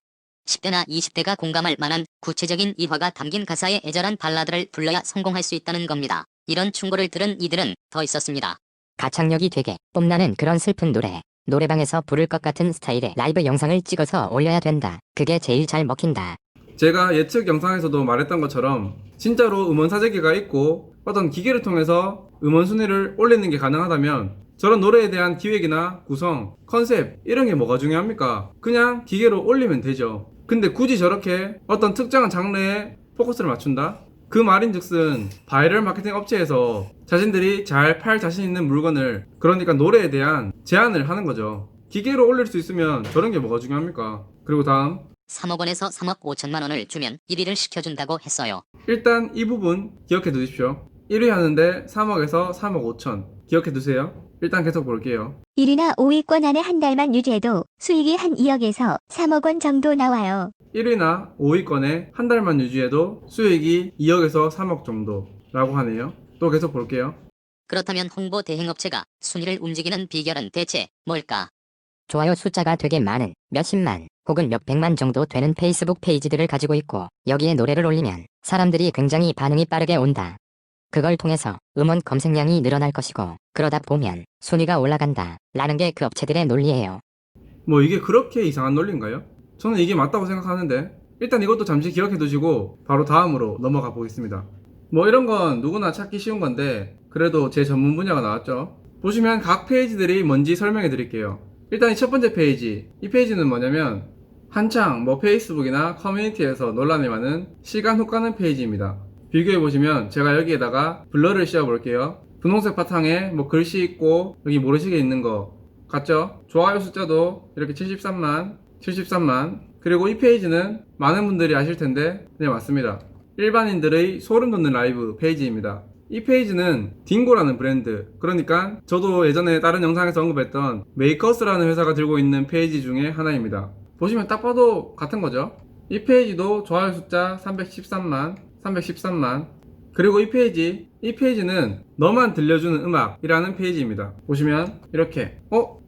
10대나 20대가 공감할 만한 구체적인 이화가 담긴 가사의 애절한 발라드를 불러야 성공할 수 있다는 겁니다. 이런 충고를 들은 이들은 더 있었습니다. 가창력이 되게 뽐나는 그런 슬픈 노래, 노래방에서 부를 것 같은 스타일의 라이브 영상을 찍어서 올려야 된다. 그게 제일 잘 먹힌다. 제가 예측 영상에서도 말했던 것처럼 진짜로 음원 사재기가 있고 어떤 기계를 통해서 음원 순위를 올리는 게 가능하다면 저런 노래에 대한 기획이나 구성, 컨셉 이런 게 뭐가 중요합니까? 그냥 기계로 올리면 되죠. 근데 굳이 저렇게 어떤 특정한 장르에 포커스를 맞춘다? 그 말인즉슨 바이럴 마케팅 업체에서 자신들이 잘 팔 자신 있는 물건을, 그러니까 노래에 대한 제한을 하는 거죠. 기계로 올릴 수 있으면 저런 게 뭐가 중요합니까? 그리고 다음 3억 원에서 3억 5천만 원을 주면 1위를 시켜준다고 했어요. 일단 이 부분 기억해 두십시오. 1위 하는데 3억에서 3억 5천 기억해 두세요. 일단 계속 볼게요. 1위나 5위권 안에 한 달만 유지해도 수익이 한 2억에서 3억 원 정도 나와요. 1위나 5위권에 한 달만 유지해도 수익이 2억에서 3억 정도라고 하네요. 또 계속 볼게요. 그렇다면 홍보 대행업체가 순위를 움직이는 비결은 대체 뭘까? 좋아요 숫자가 되게 많은 몇십만 혹은 몇백만 정도 되는 페이스북 페이지들을 가지고 있고 여기에 노래를 올리면 사람들이 굉장히 반응이 빠르게 온다. 그걸 통해서 음원 검색량이 늘어날 것이고 그러다 보면 순위가 올라간다 라는 게 그 업체들의 논리예요. 뭐 이게 그렇게 이상한 논리인가요? 저는 이게 맞다고 생각하는데 일단 이것도 잠시 기억해 두시고 바로 다음으로 넘어가 보겠습니다. 뭐 이런 건 누구나 찾기 쉬운 건데 그래도 제 전문 분야가 나왔죠. 보시면 각 페이지들이 뭔지 설명해 드릴게요. 일단 이 첫 번째 페이지, 이 페이지는 뭐냐면 한창 뭐 페이스북이나 커뮤니티에서 논란이 많은 시간 훅 가는 페이지입니다. 비교해 보시면 제가 여기에다가 블러를 씌워 볼게요. 분홍색 바탕에 뭐 글씨 있고 여기 모래시계 있는 거 같죠? 좋아요 숫자도 이렇게 73만. 그리고 이 페이지는 많은 분들이 아실 텐데 네, 맞습니다. 일반인들의 소름 돋는 라이브 페이지입니다. 이 페이지는 딩고라는 브랜드, 그러니까 저도 예전에 다른 영상에서 언급했던 메이커스라는 회사가 들고 있는 페이지 중에 하나입니다. 보시면 딱 봐도 같은 거죠. 이 페이지도 좋아요 숫자 313만. 그리고 이 페이지는 너만 들려주는 음악이라는 페이지입니다. 보시면 이렇게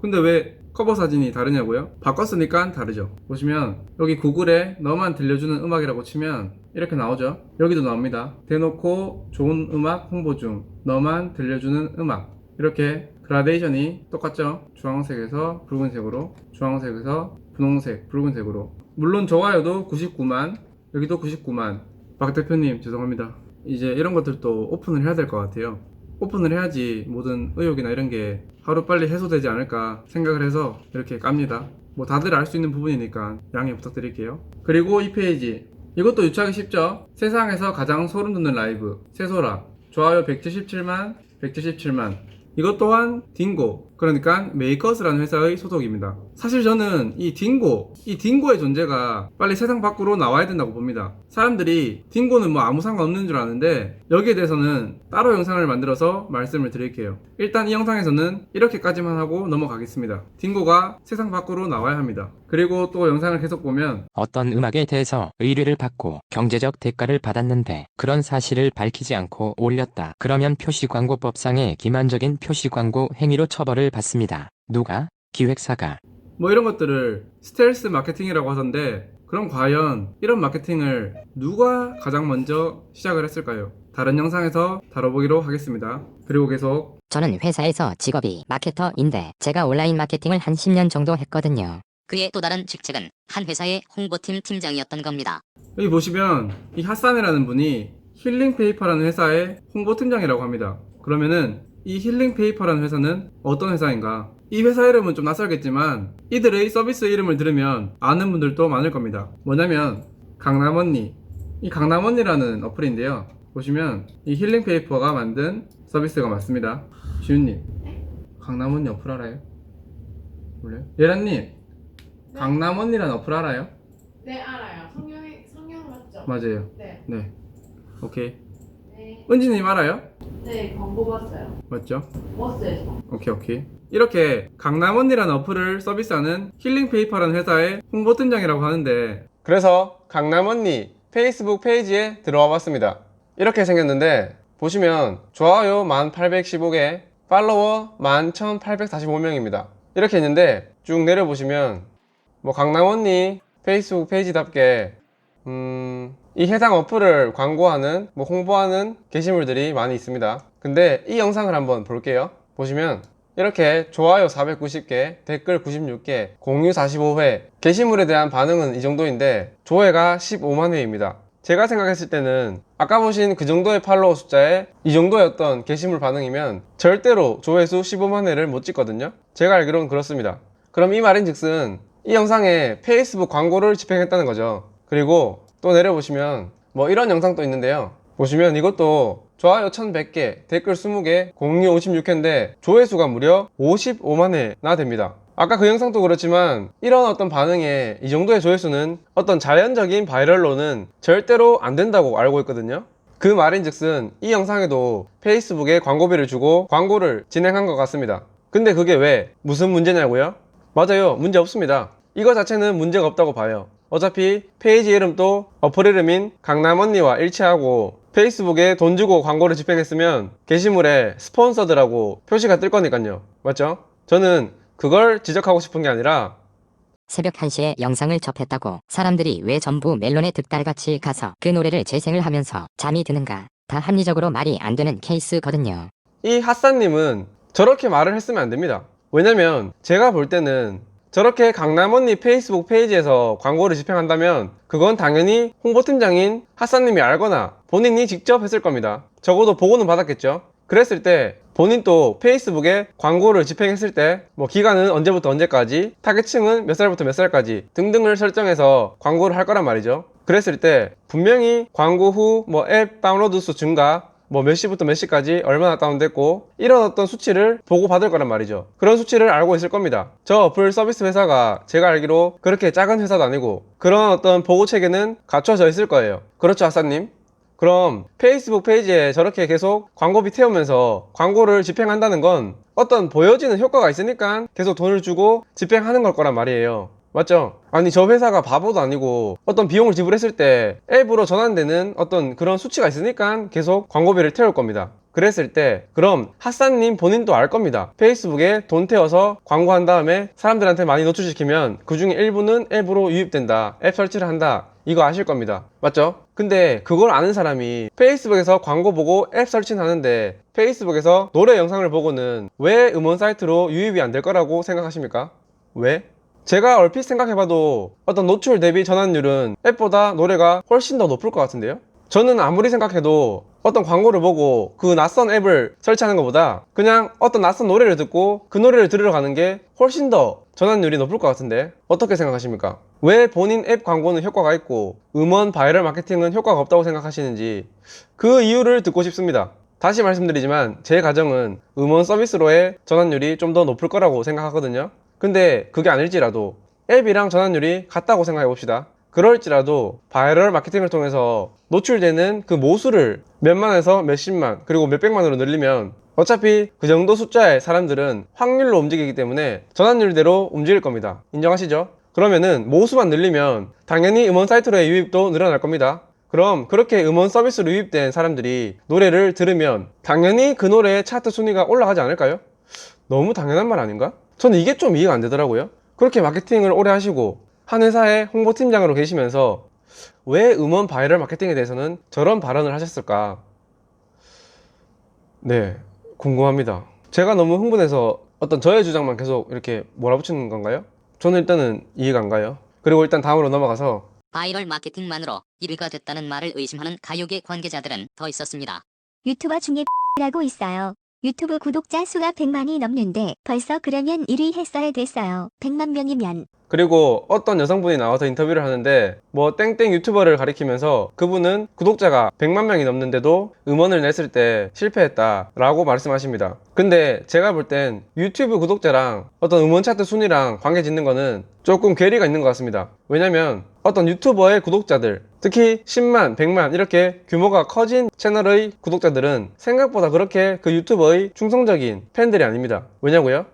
근데 왜 커버 사진이 다르냐고요? 바꿨으니까 다르죠. 보시면 여기 구글에 너만 들려주는 음악이라고 치면 이렇게 나오죠. 여기도 나옵니다. 대놓고 좋은 음악 홍보 중 너만 들려주는 음악, 이렇게 그라데이션이 똑같죠. 주황색에서 붉은색으로, 주황색에서 분홍색, 붉은색으로. 물론 좋아요도 99만, 여기도 99만. 박 대표님 죄송합니다. 이제 이런 것들도 오픈을 해야 될 것 같아요. 오픈을 해야지 모든 의혹이나 이런 게 하루빨리 해소되지 않을까 생각을 해서 이렇게 깝니다. 뭐 다들 알 수 있는 부분이니까 양해 부탁드릴게요. 그리고 이 페이지, 이것도 유추하기 쉽죠? 세상에서 가장 소름 돋는 라이브, 세소라. 좋아요 177만. 이것 또한 딩고, 그러니까 메이커스라는 회사의 소속입니다. 사실 저는 이 딩고의 존재가 빨리 세상 밖으로 나와야 된다고 봅니다. 사람들이 딩고는 뭐 아무 상관없는 줄 아는데 여기에 대해서는 따로 영상을 만들어서 말씀을 드릴게요. 일단 이 영상에서는 이렇게까지만 하고 넘어가겠습니다. 딩고가 세상 밖으로 나와야 합니다. 그리고 또 영상을 계속 보면 어떤 음악에 대해서 의뢰를 받고 경제적 대가를 받았는데 그런 사실을 밝히지 않고 올렸다. 그러면 표시광고법상의 기만적인 표시광고 행위로 처벌을 받습니다. 누가? 기획사가. 뭐 이런 것들을 스텔스 마케팅이라고 하던데, 그럼 과연 이런 마케팅을 누가 가장 먼저 시작을 했을까요? 다른 영상에서 다뤄보기로 하겠습니다. 그리고 계속 저는 회사에서 직업이 마케터인데 제가 온라인 마케팅을 한 10년 정도 했거든요. 그의 또 다른 직책은 한 회사의 홍보팀 팀장이었던 겁니다. 여기 보시면 이 핫산이라는 분이 힐링페이퍼라는 회사의 홍보팀장이라고 합니다. 그러면은 이 힐링페이퍼라는 회사는 어떤 회사인가? 이 회사 이름은 좀 낯설겠지만 이들의 서비스 이름을 들으면 아는 분들도 많을 겁니다. 뭐냐면 강남언니. 이 강남언니라는 어플인데요. 보시면 이 힐링페이퍼가 만든 서비스가 맞습니다. 지훈님, 강남언니 어플 알아요? 몰라요? 예란님, 강남언니라는 어플 알아요? 네, 알아요. 성형 맞죠? 맞아요. 네. 네. 오케이. 네. 은지님 알아요? 네, 광고 봤어요. 맞죠? 버스에서. 오케이. 이렇게 강남언니라는 어플을 서비스하는 힐링페이퍼라는 회사의 홍보팀장이라고 하는데, 그래서 강남언니 페이스북 페이지에 들어와 봤습니다. 이렇게 생겼는데 보시면 좋아요 1815개, 팔로워 11,845명입니다. 이렇게 있는데 쭉 내려보시면 뭐 강남언니 페이스북 페이지답게 이 해당 어플을 광고하는 홍보하는 게시물들이 많이 있습니다. 근데 이 영상을 한번 볼게요. 보시면 이렇게 좋아요 490개, 댓글 96개, 공유 45회, 게시물에 대한 반응은 이 정도인데 조회가 15만 회입니다. 제가 생각했을 때는 아까 보신 그 정도의 팔로워 숫자에 이 정도의 어떤 게시물 반응이면 절대로 조회수 15만 회를 못 찍거든요. 제가 알기로는 그렇습니다. 그럼 이 말인즉슨 이 영상에 페이스북 광고를 집행했다는 거죠. 그리고 또 내려보시면 뭐 이런 영상도 있는데요. 보시면 이것도 좋아요 1100개, 댓글 20개, 공유 56회인데 조회수가 무려 55만 회나 됩니다. 아까 그 영상도 그렇지만 이런 어떤 반응에 이 정도의 조회수는 어떤 자연적인 바이럴로는 절대로 안 된다고 알고 있거든요. 그 말인즉슨 이 영상에도 페이스북에 광고비를 주고 광고를 진행한 것 같습니다. 근데 그게 왜 무슨 문제냐고요? 맞아요, 문제 없습니다. 이거 자체는 문제가 없다고 봐요. 어차피 페이지 이름도 어플 이름인 강남언니와 일치하고 페이스북에 돈 주고 광고를 집행했으면 게시물에 스폰서드라고 표시가 뜰 거니까요. 맞죠? 저는 그걸 지적하고 싶은 게 아니라 새벽 1시에 영상을 접했다고 사람들이 왜 전부 멜론에 득달같이 가서 그 노래를 재생을 하면서 잠이 드는가. 다 합리적으로 말이 안 되는 케이스거든요. 이 핫사님은 저렇게 말을 했으면 안 됩니다. 왜냐면 제가 볼 때는 저렇게 강남언니 페이스북 페이지에서 광고를 집행한다면 그건 당연히 홍보팀장인 핫사님이 알거나 본인이 직접 했을 겁니다. 적어도 보고는 받았겠죠. 그랬을 때 본인도 페이스북에 광고를 집행했을 때 뭐 기간은 언제부터 언제까지, 타겟층은 몇 살부터 몇 살까지 등등을 설정해서 광고를 할 거란 말이죠. 그랬을 때 분명히 광고 후 뭐 앱 다운로드 수 증가, 뭐 몇 시부터 몇 시까지 얼마나 다운됐고 이런 어떤 수치를 보고 받을 거란 말이죠. 그런 수치를 알고 있을 겁니다. 저 어플 서비스 회사가 제가 알기로 그렇게 작은 회사도 아니고 그런 어떤 보고 체계는 갖춰져 있을 거예요. 그렇죠, 아싸님? 그럼 페이스북 페이지에 저렇게 계속 광고비 태우면서 광고를 집행한다는 건 어떤 보여지는 효과가 있으니까 계속 돈을 주고 집행하는 걸 거란 말이에요. 맞죠? 아니 저 회사가 바보도 아니고 어떤 비용을 지불했을 때 앱으로 전환되는 어떤 그런 수치가 있으니까 계속 광고비를 태울 겁니다. 그랬을 때 그럼 핫사님 본인도 알 겁니다. 페이스북에 돈 태워서 광고한 다음에 사람들한테 많이 노출시키면 그 중에 일부는 앱으로 유입된다, 앱 설치를 한다, 이거 아실 겁니다. 맞죠? 근데 그걸 아는 사람이 페이스북에서 광고 보고 앱 설치는 하는데 페이스북에서 노래 영상을 보고는 왜 음원 사이트로 유입이 안 될 거라고 생각하십니까? 왜? 제가 얼핏 생각해봐도 어떤 노출 대비 전환율은 앱보다 노래가 훨씬 더 높을 것 같은데요? 저는 아무리 생각해도 어떤 광고를 보고 그 낯선 앱을 설치하는 것보다 그냥 어떤 낯선 노래를 듣고 그 노래를 들으러 가는 게 훨씬 더 전환율이 높을 것 같은데 어떻게 생각하십니까? 왜 본인 앱 광고는 효과가 있고 음원 바이럴 마케팅은 효과가 없다고 생각하시는지 그 이유를 듣고 싶습니다. 다시 말씀드리지만 제 가정은 음원 서비스로의 전환율이 좀 더 높을 거라고 생각하거든요. 근데 그게 아닐지라도 앱이랑 전환율이 같다고 생각해 봅시다. 그럴지라도 바이럴 마케팅을 통해서 노출되는 그 모수를 몇만에서 몇십만 그리고 몇백만으로 늘리면 어차피 그 정도 숫자의 사람들은 확률로 움직이기 때문에 전환율대로 움직일 겁니다. 인정하시죠? 그러면은 모수만 늘리면 당연히 음원 사이트로의 유입도 늘어날 겁니다. 그럼 그렇게 음원 서비스로 유입된 사람들이 노래를 들으면 당연히 그 노래의 차트 순위가 올라가지 않을까요? 너무 당연한 말 아닌가? 저는 이게 좀 이해가 안 되더라고요. 그렇게 마케팅을 오래 하시고 한 회사의 홍보팀장으로 계시면서 왜 음원 바이럴 마케팅에 대해서는 저런 발언을 하셨을까? 네, 궁금합니다. 제가 너무 흥분해서 어떤 저의 주장만 계속 이렇게 몰아붙이는 건가요? 저는 일단은 이해가 안 가요. 그리고 일단 다음으로 넘어가서 바이럴 마케팅만으로 1위가 됐다는 말을 의심하는 가요계 관계자들은 더 있었습니다. 유튜버 중에 라고 있어요. 유튜브 구독자 수가 100만이 넘는데 벌써 그러면 1위 했어야 됐어요. 100만 명이면. 그리고 어떤 여성분이 나와서 인터뷰를 하는데 뭐 땡땡 유튜버를 가리키면서 그분은 구독자가 100만 명이 넘는데도 음원을 냈을 때 실패했다 라고 말씀하십니다. 근데 제가 볼 땐 유튜브 구독자랑 어떤 음원 차트 순위랑 관계 짓는 거는 조금 괴리가 있는 것 같습니다. 왜냐면 어떤 유튜버의 구독자들, 특히 10만, 100만 이렇게 규모가 커진 채널의 구독자들은 생각보다 그렇게 그 유튜버의 충성적인 팬들이 아닙니다. 왜냐고요?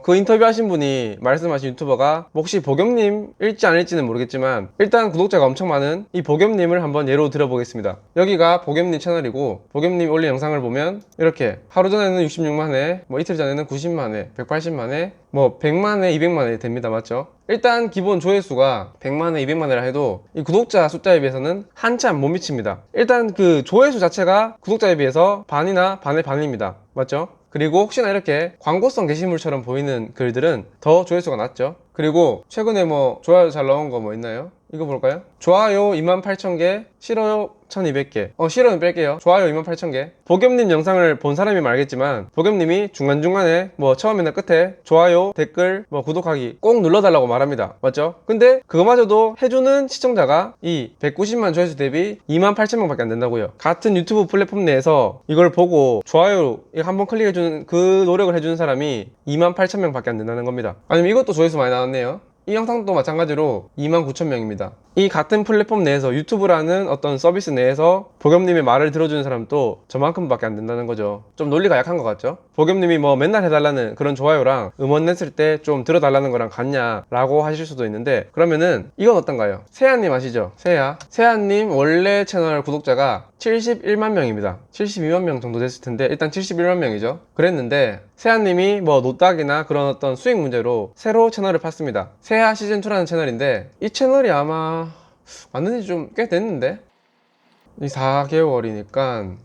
그 인터뷰 하신 분이 말씀하신 유튜버가 혹시 보겸님일지 아닐지는 모르겠지만 일단 구독자가 엄청 많은 이 보겸님을 한번 예로 들어보겠습니다. 여기가 보겸님 채널이고 보겸님이 올린 영상을 보면 이렇게 하루 전에는 66만회, 뭐 이틀 전에는 90만회, 180만회, 뭐 100만회, 200만회 됩니다. 맞죠? 일단 기본 조회수가 100만회, 200만회라 해도 이 구독자 숫자에 비해서는 한참 못 미칩니다. 일단 그 조회수 자체가 구독자에 비해서 반이나 반의 반입니다. 맞죠? 그리고 혹시나 이렇게 광고성 게시물처럼 보이는 글들은 더 조회수가 낮죠. 그리고 최근에 뭐 좋아요 잘 나온 거 뭐 있나요? 이거 볼까요? 좋아요 28,000개, 싫어요 1200개. 싫어는 뺄게요. 좋아요 28,000개. 보겸님 영상을 본 사람이면 알겠지만 보겸님이 중간중간에 뭐 처음이나 끝에 좋아요, 댓글, 뭐 구독하기 꼭 눌러달라고 말합니다. 맞죠? 근데 그거마저도 해주는 시청자가 이 190만 조회수 대비 28,000명 밖에 안 된다고요. 같은 유튜브 플랫폼 내에서 이걸 보고 좋아요 한번 클릭해주는 그 노력을 해주는 사람이 28,000명 밖에 안 된다는 겁니다. 아니면 이것도 조회수 많이 나왔네요. 이 영상도 마찬가지로 29,000명입니다. 이 같은 플랫폼 내에서 유튜브라는 어떤 서비스 내에서 보겸님의 말을 들어주는 사람도 저만큼밖에 안 된다는 거죠. 좀 논리가 약한 것 같죠? 보겸님이 뭐 맨날 해달라는 그런 좋아요랑 음원 냈을 때 좀 들어달라는 거랑 같냐 라고 하실 수도 있는데 그러면은 이건 어떤가요? 세아님 아시죠? 세아님 원래 채널 구독자가 71만 명입니다. 72만 명 정도 됐을 텐데 일단 71만 명이죠. 그랬는데 세아님이 뭐 노딱이나 그런 어떤 수익 문제로 새로 채널을 팠습니다. 세아 시즌2라는 채널인데 이 채널이 아마 만든 지 좀 꽤 됐는데 이 4개월이니까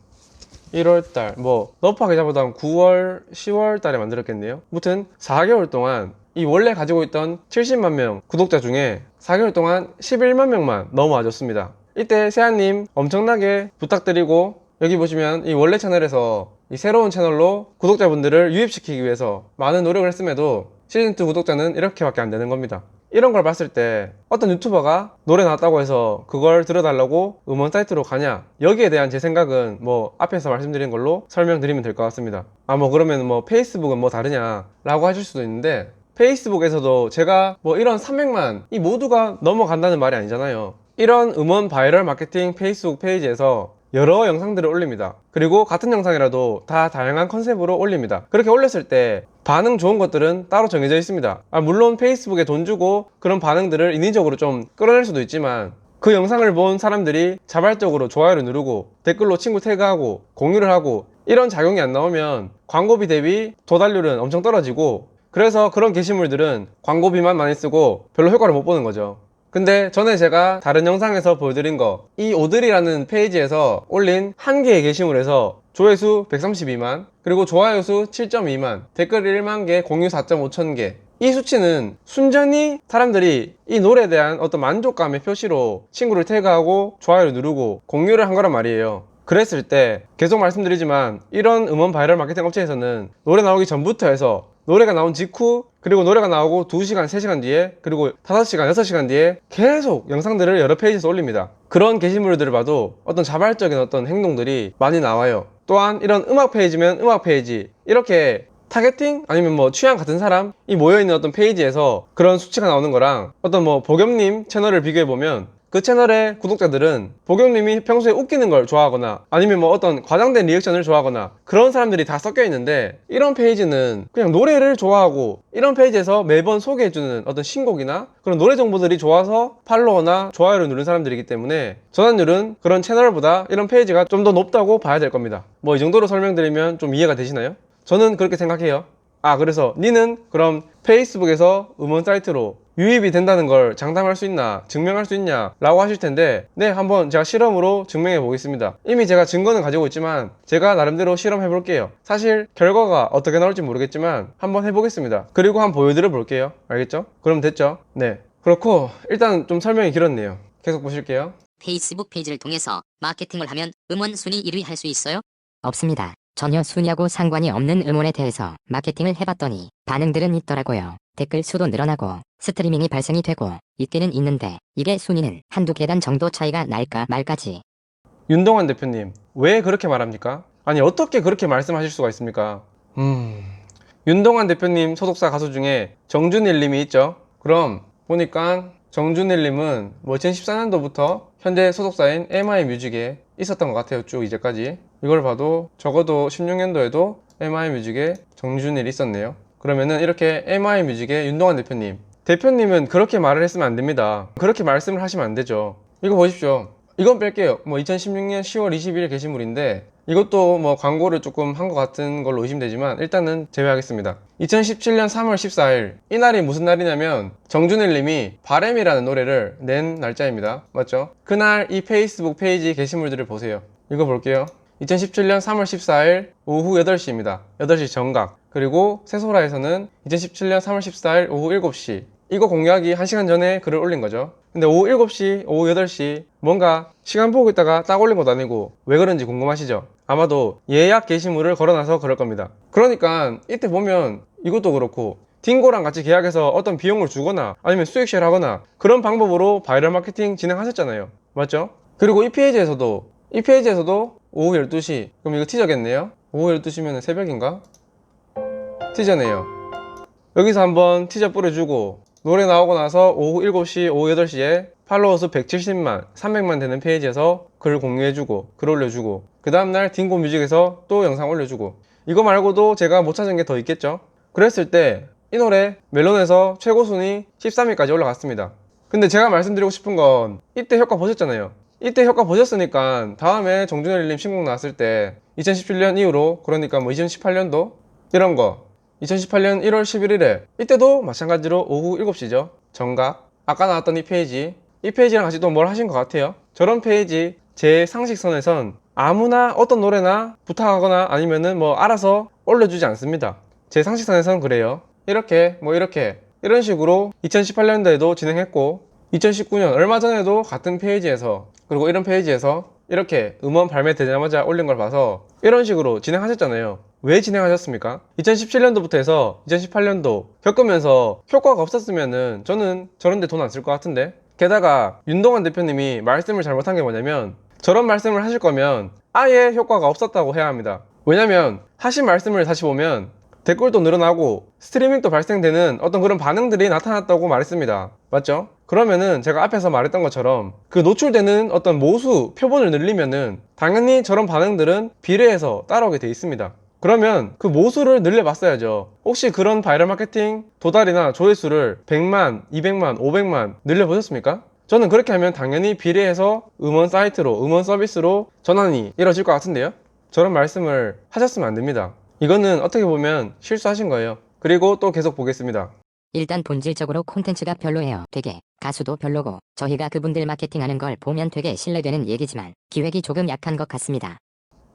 1월달 뭐 너프하게 잡아도 9월 10월 달에 만들었겠네요. 무튼 4개월 동안 이 원래 가지고 있던 70만 명 구독자 중에 4개월 동안 11만 명만 넘어와 줬습니다. 이때 세아님 엄청나게 부탁드리고 여기 보시면 이 원래 채널에서 이 새로운 채널로 구독자분들을 유입시키기 위해서 많은 노력을 했음에도 시즌2 구독자는 이렇게밖에 안 되는 겁니다. 이런 걸 봤을 때 어떤 유튜버가 노래 나왔다고 해서 그걸 들어달라고 음원 사이트로 가냐, 여기에 대한 제 생각은 뭐 앞에서 말씀드린 걸로 설명드리면 될 것 같습니다. 뭐 그러면 뭐 페이스북은 뭐 다르냐 라고 하실 수도 있는데 페이스북에서도 제가 뭐 이런 300만 이 모두가 넘어간다는 말이 아니잖아요. 이런 음원 바이럴 마케팅 페이스북 페이지에서 여러 영상들을 올립니다. 그리고 같은 영상이라도 다 다양한 컨셉으로 올립니다. 그렇게 올렸을 때 반응 좋은 것들은 따로 정해져 있습니다. 물론 페이스북에 돈 주고 그런 반응들을 인위적으로 좀 끌어낼 수도 있지만 그 영상을 본 사람들이 자발적으로 좋아요를 누르고 댓글로 친구 태그하고 공유를 하고 이런 작용이 안 나오면 광고비 대비 도달률은 엄청 떨어지고 그래서 그런 게시물들은 광고비만 많이 쓰고 별로 효과를 못 보는 거죠. 근데 전에 제가 다른 영상에서 보여드린 거 이 오드리라는 페이지에서 올린 한 개의 게시물에서 조회수 132만 그리고 좋아요 수 7.2만 댓글 1만 개 공유 4.5천 개 이 수치는 순전히 사람들이 이 노래에 대한 어떤 만족감의 표시로 친구를 태그하고 좋아요를 누르고 공유를 한 거란 말이에요. 그랬을 때 계속 말씀드리지만 이런 음원 바이럴 마케팅 업체에서는 노래 나오기 전부터 해서 노래가 나온 직후 그리고 노래가 나오고 2시간, 3시간 뒤에 그리고 5시간, 6시간 뒤에 계속 영상들을 여러 페이지에서 올립니다. 그런 게시물들을 봐도 어떤 자발적인 어떤 행동들이 많이 나와요. 또한 이런 음악 페이지면 음악 페이지 이렇게 타겟팅 아니면 뭐 취향 같은 사람이 모여있는 어떤 페이지에서 그런 수치가 나오는 거랑 어떤 뭐 보겸님 채널을 비교해보면 그 채널의 구독자들은 보겸님이 평소에 웃기는 걸 좋아하거나 아니면 뭐 어떤 과장된 리액션을 좋아하거나 그런 사람들이 다 섞여 있는데 이런 페이지는 그냥 노래를 좋아하고 이런 페이지에서 매번 소개해주는 어떤 신곡이나 그런 노래 정보들이 좋아서 팔로워나 좋아요를 누른 사람들이기 때문에 전환율은 그런 채널보다 이런 페이지가 좀 더 높다고 봐야 될 겁니다. 뭐 이 정도로 설명드리면 좀 이해가 되시나요? 저는 그렇게 생각해요. 그래서 니는 그럼 페이스북에서 음원 사이트로 유입이 된다는 걸 장담할 수 있나 증명할 수 있냐 라고 하실 텐데 네, 한번 제가 실험으로 증명해 보겠습니다. 이미 제가 증거는 가지고 있지만 제가 나름대로 실험해 볼게요. 사실 결과가 어떻게 나올지 모르겠지만 한번 해보겠습니다. 그리고 한번 보여드려 볼게요. 알겠죠? 그럼 됐죠? 네, 그렇고 일단 좀 설명이 길었네요. 계속 보실게요. 페이스북 페이지를 통해서 마케팅을 하면 음원 순위 1위 할 수 있어요? 없습니다. 전혀 순위하고 상관이 없는 음원에 대해서 마케팅을 해봤더니 반응들은 있더라고요. 댓글 수도 늘어나고 스트리밍이 발생이 되고 있기는 있는데 이게 순위는 한두 계단 정도 차이가 날까 말까지. 윤동환 대표님, 왜 그렇게 말합니까? 아니, 어떻게 그렇게 말씀하실 수가 있습니까? 윤동환 대표님 소속사 가수 중에 정준일 님이 있죠? 그럼 보니까 정준일 님은 뭐 2014년도부터 현재 소속사인 MI뮤직에 있었던 것 같아요. 쭉 이제까지. 이걸 봐도 적어도 16년도에도 MI뮤직에 정준일이 있었네요. 그러면은 이렇게 MI뮤직의 윤동환 대표님, 대표님은 그렇게 말을 했으면 안 됩니다. 그렇게 말씀을 하시면 안 되죠. 이거 보십시오. 이건 뺄게요. 뭐 2016년 10월 21일 게시물인데 이것도 뭐 광고를 조금 한 것 같은 걸로 의심되지만 일단은 제외하겠습니다. 2017년 3월 14일, 이날이 무슨 날이냐면 정준일 님이 바램이라는 노래를 낸 날짜입니다. 맞죠? 그날 이 페이스북 페이지 게시물들을 보세요. 이거 볼게요. 2017년 3월 14일 오후 8시입니다. 8시 정각. 그리고 세소라에서는 2017년 3월 14일 오후 7시. 이거 공유하기 1시간 전에 글을 올린 거죠. 근데 오후 7시, 오후 8시 뭔가 시간 보고 있다가 딱 올린 것도 아니고 왜 그런지 궁금하시죠? 아마도 예약 게시물을 걸어놔서 그럴 겁니다. 그러니까 이때 보면 이것도 그렇고 딩고랑 같이 계약해서 어떤 비용을 주거나 아니면 수익 쉐어를 하거나 그런 방법으로 바이럴 마케팅 진행하셨잖아요. 맞죠? 그리고 이 페이지에서도 오후 12시, 그럼 이거 티저겠네요? 오후 12시면 새벽인가? 티저네요. 여기서 한번 티저 뿌려주고 노래 나오고 나서 오후 7시, 오후 8시에 팔로워 수 170만, 300만 되는 페이지에서 글 공유해주고 글 올려주고 그 다음날 딩고 뮤직에서 또 영상 올려주고 이거 말고도 제가 못 찾은 게 더 있겠죠? 그랬을 때 이 노래 멜론에서 최고 순위 13위까지 올라갔습니다. 근데 제가 말씀드리고 싶은 건 이때 효과 보셨잖아요. 이때 효과 보셨으니까 다음에 정준일님 신곡 나왔을 때 2017년 이후로, 그러니까 뭐 2018년도 이런 거 2018년 1월 11일에 이때도 마찬가지로 오후 7시죠. 정각. 아까 나왔던 이 페이지랑 같이 또 뭘 하신 것 같아요. 저런 페이지 제 상식선에선 아무나 어떤 노래나 부탁하거나 아니면은 뭐 알아서 올려주지 않습니다. 제 상식선에선 그래요. 이렇게 이런 식으로 2018년도에도 진행했고 2019년 얼마 전에도 같은 페이지에서, 그리고 이런 페이지에서 이렇게 음원 발매되자마자 올린 걸 봐서 이런 식으로 진행하셨잖아요. 왜 진행하셨습니까? 2017년도부터 해서 2018년도 겪으면서 효과가 없었으면은 저는 저런데 돈 안 쓸 것 같은데. 게다가 윤동환 대표님이 말씀을 잘못한 게 뭐냐면 저런 말씀을 하실 거면 아예 효과가 없었다고 해야 합니다. 왜냐면 하신 말씀을 다시 보면 댓글도 늘어나고 스트리밍도 발생되는 어떤 그런 반응들이 나타났다고 말했습니다. 맞죠? 그러면은 제가 앞에서 말했던 것처럼 그 노출되는 어떤 모수 표본을 늘리면은 당연히 저런 반응들은 비례해서 따라오게 돼 있습니다. 그러면 그 모수를 늘려봤어야죠. 혹시 그런 바이럴 마케팅 도달이나 조회수를 100만, 200만, 500만 늘려보셨습니까? 저는 그렇게 하면 당연히 비례해서 음원 사이트로, 음원 서비스로 전환이 이루어질 것 같은데요. 저런 말씀을 하셨으면 안 됩니다. 이거는 어떻게 보면 실수하신 거예요. 그리고 또 계속 보겠습니다. 일단 본질적으로 콘텐츠가 별로예요. 되게 가수도 별로고 저희가 그분들 마케팅하는 걸 보면 되게 신뢰되는 얘기지만 기획이 조금 약한 것 같습니다.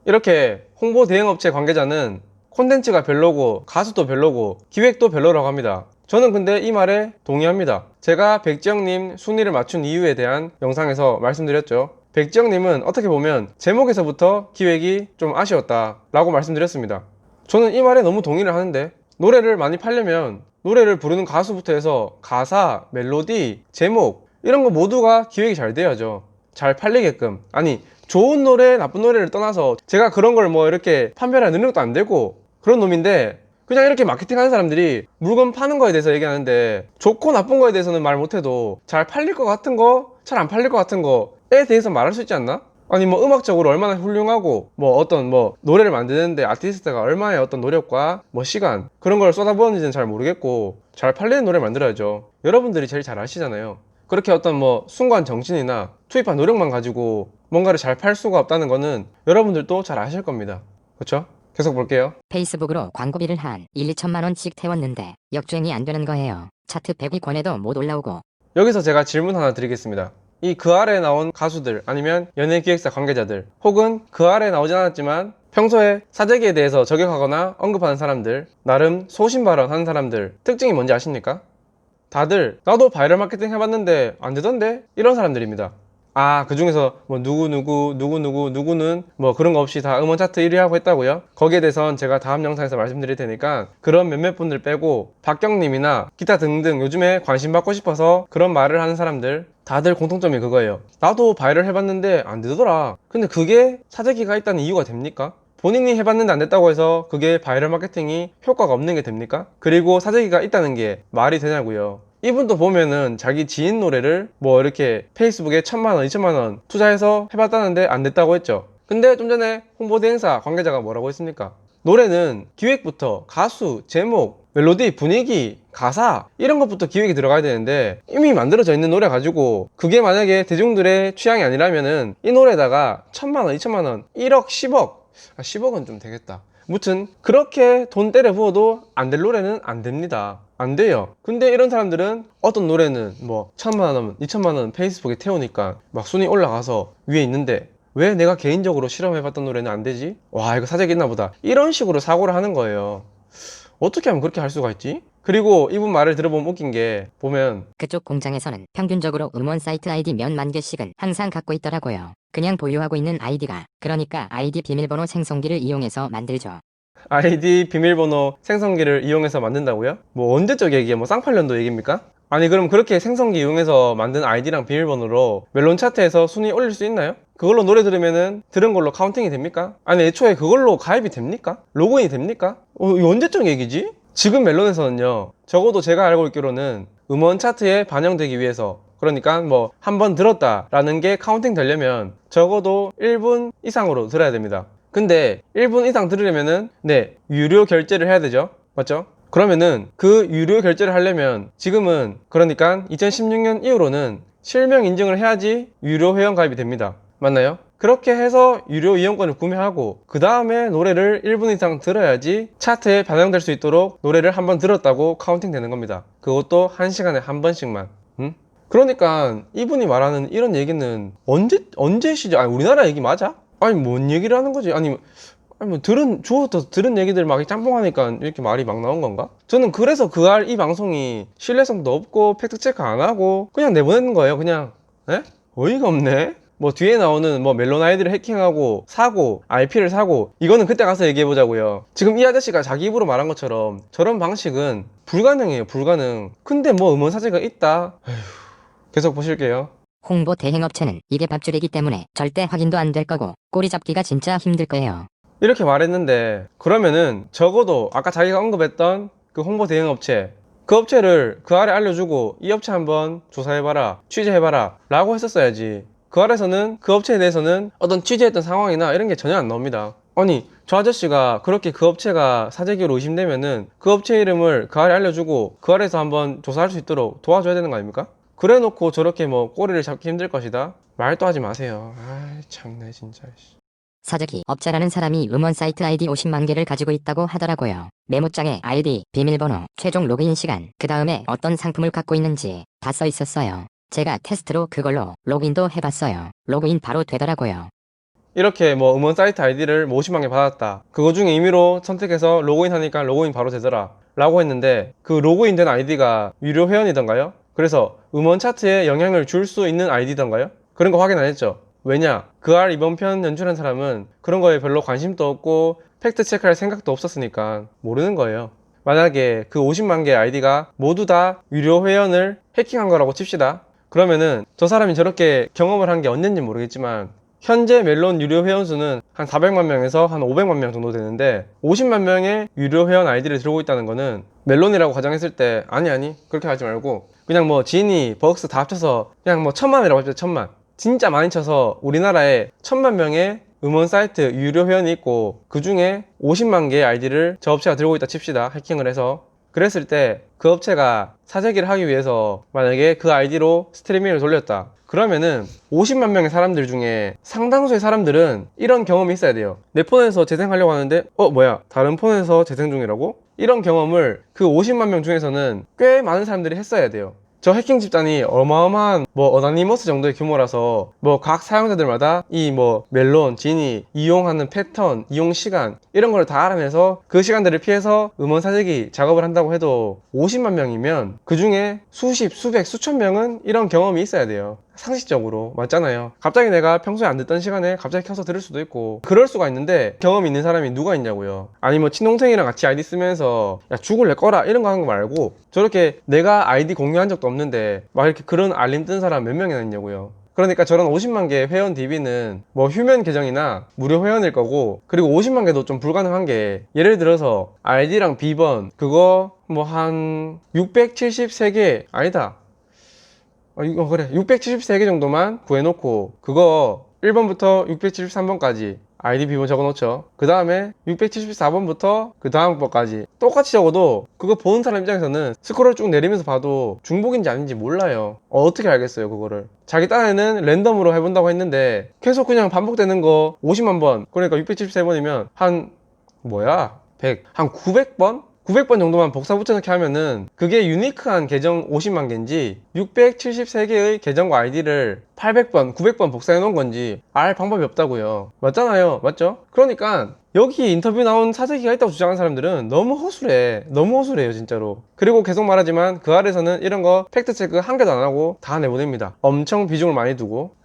이렇게 홍보 대행업체 관계자는 콘텐츠가 별로고 가수도 별로고 기획도 별로라고 합니다. 저는 근데 이 말에 동의합니다. 제가 백지영님 순위를 맞춘 이유에 대한 영상에서 말씀드렸죠. 백지영님은 어떻게 보면 제목에서부터 기획이 좀 아쉬웠다 라고 말씀드렸습니다. 저는 이 말에 너무 동의를 하는데, 노래를 많이 팔려면 노래를 부르는 가수부터 해서 가사, 멜로디, 제목 이런 거 모두가 기획이 잘 돼야죠. 잘 팔리게끔. 아니, 좋은 노래, 나쁜 노래를 떠나서 제가 그런 걸 뭐 이렇게 판별할 능력도 안 되고 그런 놈인데 그냥 이렇게 마케팅 하는 사람들이 물건 파는 거에 대해서 얘기하는데 좋고 나쁜 거에 대해서는 말 못해도 잘 팔릴 것 같은 거, 잘 안 팔릴 것 같은 거에 대해서 말할 수 있지 않나? 아니 뭐 음악적으로 얼마나 훌륭하고 뭐 어떤 뭐 노래를 만드는데 아티스트가 얼마의 어떤 노력과 뭐 시간 그런 걸 쏟아부었는지는 잘 모르겠고 잘 팔리는 노래 만들어야죠. 여러분들이 제일 잘 아시잖아요. 그렇게 어떤 뭐 순간 정신이나 투입한 노력만 가지고 뭔가를 잘 팔 수가 없다는 거는 여러분들도 잘 아실 겁니다. 그렇죠? 계속 볼게요. 페이스북으로 광고비를 한 1, 2천만 원씩 태웠는데 역주행이 안 되는 거예요. 차트 100위권에도 못 올라오고. 여기서 제가 질문 하나 드리겠습니다. 이 그 아래에 나온 가수들 아니면 연예기획사 관계자들 혹은 그 아래에 나오지 않았지만 평소에 사재기에 대해서 저격하거나 언급하는 사람들, 나름 소신 발언하는 사람들 특징이 뭔지 아십니까? 다들 나도 바이럴 마케팅 해봤는데 안 되던데? 이런 사람들입니다. 아, 그 중에서 뭐 누구는 뭐 그런 거 없이 다 음원 차트 1위 하고 했다고요? 거기에 대해서는 제가 다음 영상에서 말씀드릴 테니까 그런 몇몇 분들 빼고 박경님이나 기타 등등 요즘에 관심 받고 싶어서 그런 말을 하는 사람들 다들 공통점이 그거예요. 나도 바이럴 해봤는데 안 되더라. 근데 그게 사재기가 있다는 이유가 됩니까? 본인이 해봤는데 안 됐다고 해서 그게 바이럴 마케팅이 효과가 없는 게 됩니까? 그리고 사재기가 있다는 게 말이 되냐고요. 이분도 보면은 자기 지인 노래를 뭐 이렇게 페이스북에 1,000만원, 2,000만원 투자해서 해봤다는데 안 됐다고 했죠. 근데 좀 전에 홍보대 행사 관계자가 뭐라고 했습니까? 노래는 기획부터 가수, 제목, 멜로디, 분위기, 가사 이런 것부터 기획이 들어가야 되는데 이미 만들어져 있는 노래 가지고 그게 만약에 대중들의 취향이 아니라면은 이 노래에다가 1,000만원, 2,000만원, 1억, 10억 10억은 좀 되겠다. 무튼 그렇게 돈 때려 부어도 안 될 노래는 안 됩니다. 안 돼요. 근데 이런 사람들은 어떤 노래는 뭐 1,000만원, 2,000만원 페이스북에 태우니까 막 순위 올라가서 위에 있는데 왜 내가 개인적으로 실험해봤던 노래는 안 되지? 와, 이거 사재기 있나 보다. 이런 식으로 사고를 하는 거예요. 어떻게 하면 그렇게 할 수가 있지? 그리고 이분 말을 들어보면 웃긴 게 보면 그쪽 공장에서는 평균적으로 음원 사이트 아이디 몇만 개씩은 항상 갖고 있더라고요. 그냥 보유하고 있는 아이디가. 그러니까 아이디 비밀번호 생성기를 이용해서 만들죠. 아이디 비밀번호 생성기를 이용해서 만든다고요? 뭐 언제적 얘기야? 뭐 쌍팔년도 얘기입니까? 아니 그럼 그렇게 생성기 이용해서 만든 아이디랑 비밀번호로 멜론 차트에서 순위 올릴 수 있나요? 그걸로 노래 들으면은 들은 걸로 카운팅이 됩니까? 아니 애초에 그걸로 가입이 됩니까? 로그인이 됩니까? 이거 언제적 얘기지? 지금 멜론에서는요, 적어도 제가 알고 있기로는 음원 차트에 반영되기 위해서, 그러니까 뭐 한 번 들었다라는 게 카운팅 되려면 적어도 1분 이상으로 들어야 됩니다. 근데 1분 이상 들으려면은 유료 결제를 해야 되죠. 맞죠? 그러면은 그 유료 결제를 하려면 지금은 그러니까 2016년 이후로는 실명 인증을 해야지 유료 회원 가입이 됩니다. 맞나요? 그렇게 해서 유료 이용권을 구매하고 그 다음에 노래를 1분 이상 들어야지 차트에 반영될 수 있도록 노래를 한번 들었다고 카운팅 되는 겁니다. 그것도 1시간에 한 번씩만. 그러니까 이분이 말하는 이런 얘기는 언제 시작? 아니 우리나라 얘기 맞아? 아니 뭔 얘기를 하는 거지? 아니 뭐 들은 얘기들 막 짬뽕하니까 이렇게 말이 막 나온 건가? 저는 그래서 이 방송이 신뢰성도 없고 팩트체크 안 하고 그냥 내보내는 거예요. 그냥. 에? 어이가 없네. 뭐 뒤에 나오는 뭐 멜론 아이디를 해킹하고 사고 IP를 사고 이거는 그때 가서 얘기해보자고요. 지금 이 아저씨가 자기 입으로 말한 것처럼 저런 방식은 불가능해요. 불가능. 근데 뭐 음원 사재가 있다. 에휴, 계속 보실게요. 홍보 대행업체는 이게 밥줄이기 때문에 절대 확인도 안 될 거고 꼬리 잡기가 진짜 힘들 거예요. 이렇게 말했는데 그러면은 적어도 아까 자기가 언급했던 그 홍보 대행업체 그 업체를 그 아래 알려주고 이 업체 한번 조사해봐라 취재해봐라 라고 했었어야지. 그 아래서는 그 업체에 대해서는 어떤 취재했던 상황이나 이런 게 전혀 안 나옵니다. 아니 저 아저씨가 그렇게 그 업체가 사재기로 의심되면은 그 업체 이름을 그 아래 알려주고 그 아래에서 한번 조사할 수 있도록 도와줘야 되는 거 아닙니까? 그래 놓고 저렇게 뭐 꼬리를 잡기 힘들 것이다? 말도 하지 마세요. 아이 참네 진짜. 사재기 업자라는 사람이 음원 사이트 아이디 50만 개를 가지고 있다고 하더라고요. 메모장에 아이디, 비밀번호, 최종 로그인 시간, 그 다음에 어떤 상품을 갖고 있는지 다 써 있었어요. 제가 테스트로 그걸로 로그인도 해봤어요. 로그인 바로 되더라고요. 이렇게 뭐 음원 사이트 아이디를 뭐 50만 개 받았다. 그거 중에 임의로 선택해서 로그인 하니까 로그인 바로 되더라. 라고 했는데 그 로그인 된 아이디가 유료 회원이던가요? 그래서 음원 차트에 영향을 줄 수 있는 아이디던가요? 그런 거 확인 안 했죠. 왜냐? 이번 편 연출한 사람은 그런 거에 별로 관심도 없고 팩트 체크할 생각도 없었으니까 모르는 거예요. 만약에 그 50만 개의 아이디가 모두 다 유료 회원을 해킹한 거라고 칩시다. 그러면은 저 사람이 저렇게 경험을 한 게 언젠지 모르겠지만 현재 멜론 유료 회원 수는 한 400만 명에서 한 500만 명 정도 되는데 50만 명의 유료 회원 아이디를 들고 있다는 거는 멜론이라고 가정했을 때 아니 그렇게 하지 말고 그냥 뭐 지니, 버벅스 다 합쳐서 그냥 뭐 1,000만이라고 합시다. 1,000만. 진짜 많이 쳐서 우리나라에 1,000만 명의 음원 사이트 유료 회원이 있고 그 중에 50만 개의 아이디를 저 업체가 들고 있다 칩시다. 해킹을 해서. 그랬을 때 그 업체가 사재기를 하기 위해서 만약에 그 아이디로 스트리밍을 돌렸다. 그러면은 50만 명의 사람들 중에 상당수의 사람들은 이런 경험이 있어야 돼요. 내 폰에서 재생하려고 하는데 뭐야 다른 폰에서 재생 중이라고? 이런 경험을 그 50만 명 중에서는 꽤 많은 사람들이 했어야 돼요. 저 해킹 집단이 어마어마한 뭐 어나니머스 정도의 규모라서 뭐 각 사용자들마다 이 뭐 멜론, 지니 이용하는 패턴, 이용 시간 이런 걸 다 알아내서 그 시간들을 피해서 음원 사재기 작업을 한다고 해도 50만 명이면 그 중에 수십, 수백, 수천 명은 이런 경험이 있어야 돼요. 상식적으로 맞잖아요. 갑자기 내가 평소에 안 듣던 시간에 갑자기 켜서 들을 수도 있고 그럴 수가 있는데 경험 있는 사람이 누가 있냐고요. 아니 뭐 친동생이랑 같이 아이디 쓰면서 야 죽을래 꺼라 이런 거 하는 거 말고 저렇게 내가 아이디 공유한 적도 없는데 막 이렇게 그런 알림 뜬 사람 몇 명이나 있냐고요. 그러니까 저런 50만 개 회원 DB는 뭐 휴면 계정이나 무료 회원일 거고, 그리고 50만 개도 좀 불가능한 게 예를 들어서 아이디랑 비번 그거 뭐 한 673개 아니다 이거 그래 673개 정도만 구해놓고 그거 1번부터 673번까지 아이디 비번 적어놓죠. 그 다음에 674번부터 그 다음 번까지 똑같이 적어도 그거 보는 사람 입장에서는 스크롤 쭉 내리면서 봐도 중복인지 아닌지 몰라요. 어떻게 알겠어요 그거를. 자기 딴에는 랜덤으로 해본다고 했는데 계속 그냥 반복되는 거 50만 번, 그러니까 673번이면 한 뭐야 100, 한 900번? 900번 정도만 복사 붙여넣기 하면은 그게 유니크한 계정 50만 개인지 673개의 계정과 아이디를 800번, 900번 복사해 놓은 건지 알 방법이 없다고요. 맞잖아요. 맞죠? 그러니까 여기 인터뷰 나온 사재기가 있다고 주장하는 사람들은 너무 허술해. 너무 허술해요 진짜로. 그리고 계속 말하지만 그 아래에서는 이런 거 팩트체크 한 개도 안 하고 다 내보냅니다. 엄청 비중을 많이 두고.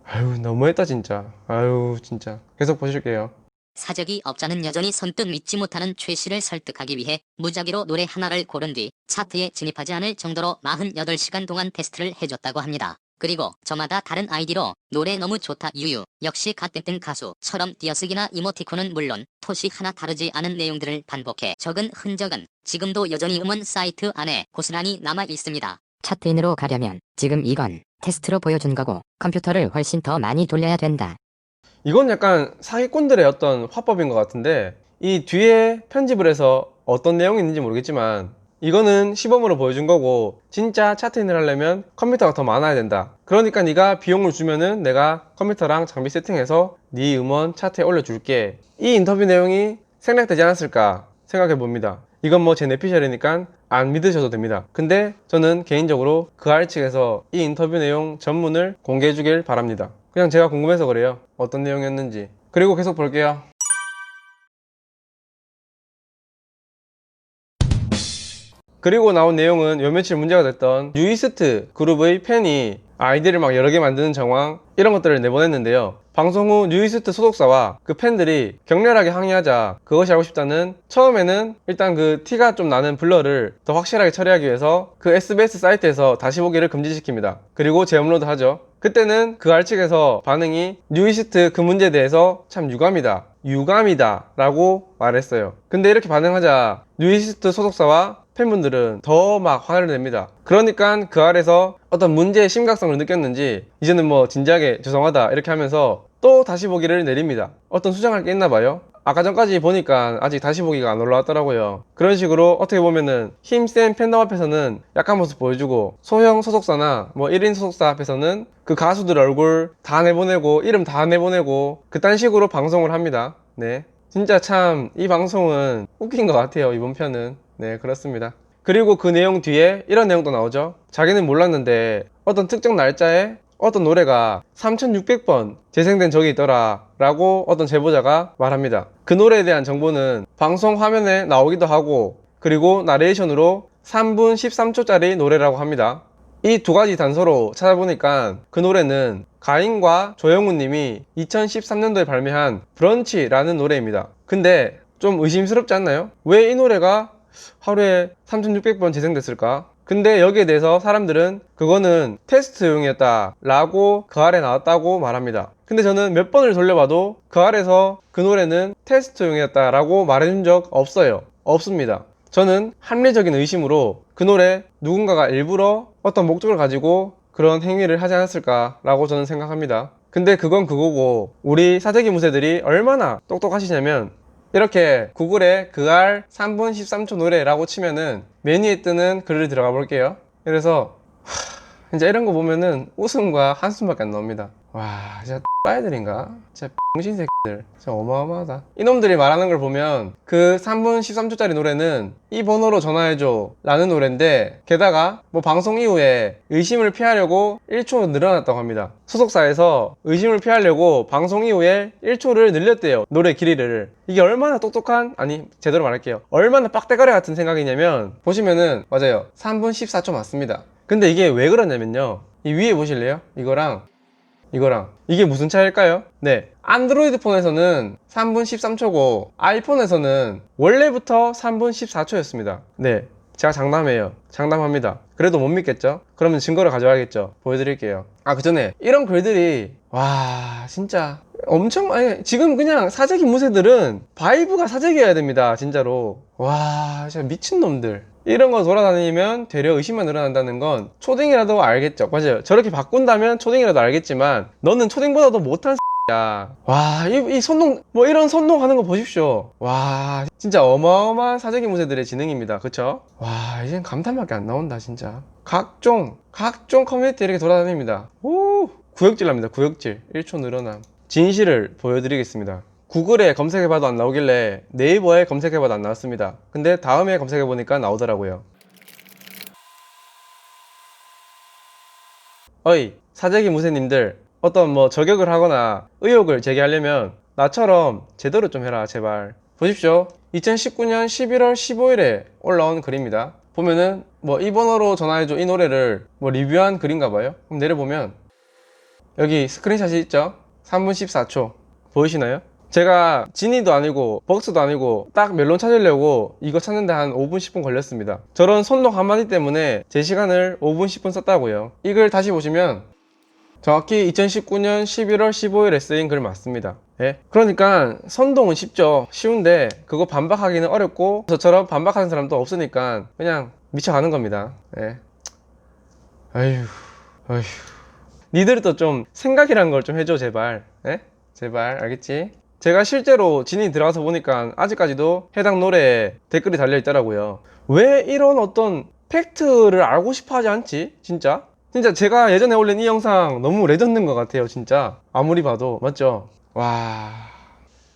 아유 너무했다 진짜. 아유 진짜. 계속 보실게요. 사적이 업자는 여전히 선뜻 믿지 못하는 최 씨를 설득하기 위해 무작위로 노래 하나를 고른 뒤 차트에 진입하지 않을 정도로 48시간 동안 테스트를 해줬다고 합니다. 그리고 저마다 다른 아이디로 노래 너무 좋다 유유 역시 갓땡땡 가수처럼 띄어쓰기나 이모티콘은 물론 토시 하나 다르지 않은 내용들을 반복해 적은 흔적은 지금도 여전히 음원 사이트 안에 고스란히 남아 있습니다. 차트인으로 가려면 지금 이건 테스트로 보여준 거고 컴퓨터를 훨씬 더 많이 돌려야 된다. 이건 약간 사기꾼들의 어떤 화법인 것 같은데, 이 뒤에 편집을 해서 어떤 내용이 있는지 모르겠지만 이거는 시범으로 보여준 거고, 진짜 차트인을 하려면 컴퓨터가 더 많아야 된다. 그러니까 네가 비용을 주면은 내가 컴퓨터랑 장비 세팅해서 네 음원 차트에 올려줄게. 이 인터뷰 내용이 생략되지 않았을까 생각해 봅니다. 이건 뭐 제 내피셜이니까 안 믿으셔도 됩니다. 근데 저는 개인적으로 그알 측에서 이 인터뷰 내용 전문을 공개해 주길 바랍니다. 그냥 제가 궁금해서 그래요. 어떤 내용이었는지. 그리고 계속 볼게요. 그리고 나온 내용은 요 며칠 문제가 됐던 뉴이스트 그룹의 팬이 아이디를 막 여러 개 만드는 정황, 이런 것들을 내보냈는데요. 방송 후 뉴이스트 소속사와 그 팬들이 격렬하게 항의하자 그것이 알고 싶다는, 처음에는 일단 그 티가 좀 나는 블러를 더 확실하게 처리하기 위해서 그 SBS 사이트에서 다시 보기를 금지시킵니다. 그리고 재업로드 하죠. 그때는 그 알 측에서 반응이 뉴이스트 그 문제에 대해서 참 유감이다 라고 말했어요. 근데 이렇게 반응하자 뉴이스트 소속사와 팬분들은 더 막 화를 냅니다. 그러니까 그 알에서 어떤 문제의 심각성을 느꼈는지 이제는 뭐 진지하게 죄송하다 이렇게 하면서 또 다시 보기를 내립니다. 어떤 수정할 게 있나 봐요. 아까 전까지 보니까 아직 다시 보기가 안 올라왔더라고요. 그런 식으로 어떻게 보면은 힘센 팬덤 앞에서는 약한 모습 보여주고, 소형 소속사나 뭐 1인 소속사 앞에서는 그 가수들 얼굴 다 내보내고 이름 다 내보내고 그딴 식으로 방송을 합니다. 네, 진짜 참 이 방송은 웃긴 것 같아요. 이번 편은. 네, 그렇습니다. 그리고 그 내용 뒤에 이런 내용도 나오죠. 자기는 몰랐는데 어떤 특정 날짜에 어떤 노래가 3600번 재생된 적이 있더라 라고 어떤 제보자가 말합니다. 그 노래에 대한 정보는 방송 화면에 나오기도 하고, 그리고 나레이션으로 3분 13초짜리 노래라고 합니다. 이 두 가지 단서로 찾아보니까 그 노래는 가인과 조영훈 님이 2013년도에 발매한 브런치라는 노래입니다. 근데 좀 의심스럽지 않나요? 왜 이 노래가 하루에 3600번 재생됐을까? 근데 여기에 대해서 사람들은 그거는 테스트용이었다 라고 그 아래 나왔다고 말합니다. 근데 저는 몇 번을 돌려봐도 그 아래에서 그 노래는 테스트용이었다 라고 말해준 적 없어요. 없습니다. 저는 합리적인 의심으로 그 노래 누군가가 일부러 어떤 목적을 가지고 그런 행위를 하지 않았을까 라고 저는 생각합니다. 근데 그건 그거고, 우리 사재기 무새들이 얼마나 똑똑하시냐면 이렇게 구글에 그알 3분 13초 노래라고 치면은 메뉴에 뜨는 글을 들어가 볼게요. 그래서 이제 이런 거 보면은 웃음과 한숨밖에 안 나옵니다. 와, 진짜 X애들인가? 진짜 병신 새끼들. 진짜 어마어마하다. 이놈들이 말하는 걸 보면 그 3분 13초짜리 노래는 이 번호로 전화해줘 라는 노래인데, 게다가 뭐 방송 이후에 의심을 피하려고 1초 늘어났다고 합니다. 소속사에서 의심을 피하려고 방송 이후에 1초를 늘렸대요, 노래 길이를. 이게 얼마나 똑똑한, 아니 제대로 말할게요, 얼마나 빡대가리 같은 생각이냐면, 보시면은 맞아요, 3분 14초 맞습니다. 근데 이게 왜 그러냐면요, 이 위에 보실래요? 이거랑 이게 무슨 차이일까요? 네, 안드로이드 폰에서는 3분 13초고 아이폰에서는 원래부터 3분 14초였습니다. 네, 제가 장담합니다. 그래도 못 믿겠죠? 그러면 증거를 가져와야겠죠. 보여드릴게요. 아, 그 전에 이런 글들이 와 진짜 엄청, 아니 지금 그냥 사재기 무새들은 바이브가 사재기여야 됩니다. 진짜로. 와 진짜 미친놈들, 이런 거 돌아다니면 되려 의심만 늘어난다는 건 초딩이라도 알겠죠. 맞아요, 저렇게 바꾼다면 초딩이라도 알겠지만 너는 초딩보다도 못한 야. 와, 이 선동, 뭐 이런 선동하는 거 보십시오. 와, 진짜 어마어마한 사재기 무새들의 지능입니다. 그쵸? 와, 이젠 감탄밖에 안 나온다, 진짜. 각종 커뮤니티 이렇게 돌아다닙니다. 오, 구역질 납니다, 구역질. 1초 늘어남. 진실을 보여드리겠습니다. 구글에 검색해봐도 안 나오길래 네이버에 검색해봐도 안 나왔습니다. 근데 다음에 검색해보니까 나오더라고요. 어이, 사재기 무새님들, 어떤 뭐 저격을 하거나 의혹을 제기하려면 나처럼 제대로 좀 해라, 제발. 보십시오, 2019년 11월 15일에 올라온 글입니다. 보면은 뭐 이 번호로 전화해줘, 이 노래를 뭐 리뷰한 글인가봐요. 그럼 내려보면 여기 스크린샷이 있죠? 3분 14초 보이시나요? 제가 지니도 아니고 벅스도 아니고 딱 멜론 찾으려고 이거 찾는데 한 5분 10분 걸렸습니다. 저런 손동 한마디 때문에 제 시간을 5분 10분 썼다고요. 이 글 다시 보시면 정확히 2019년 11월 15일에 쓰인 글 맞습니다. 예? 그러니까 선동은 쉽죠. 쉬운데 그거 반박하기는 어렵고 저처럼 반박하는 사람도 없으니까 그냥 미쳐가는 겁니다. 예. 아휴 니들도 좀 생각이란 걸 좀 해줘, 제발. 예? 제발, 알겠지? 제가 실제로 진이 들어가서 보니까 아직까지도 해당 노래에 댓글이 달려있더라고요. 왜 이런 어떤 팩트를 알고 싶어 하지 않지? 진짜 제가 예전에 올린 이 영상 너무 레전드인 것 같아요, 진짜. 아무리 봐도. 맞죠? 와.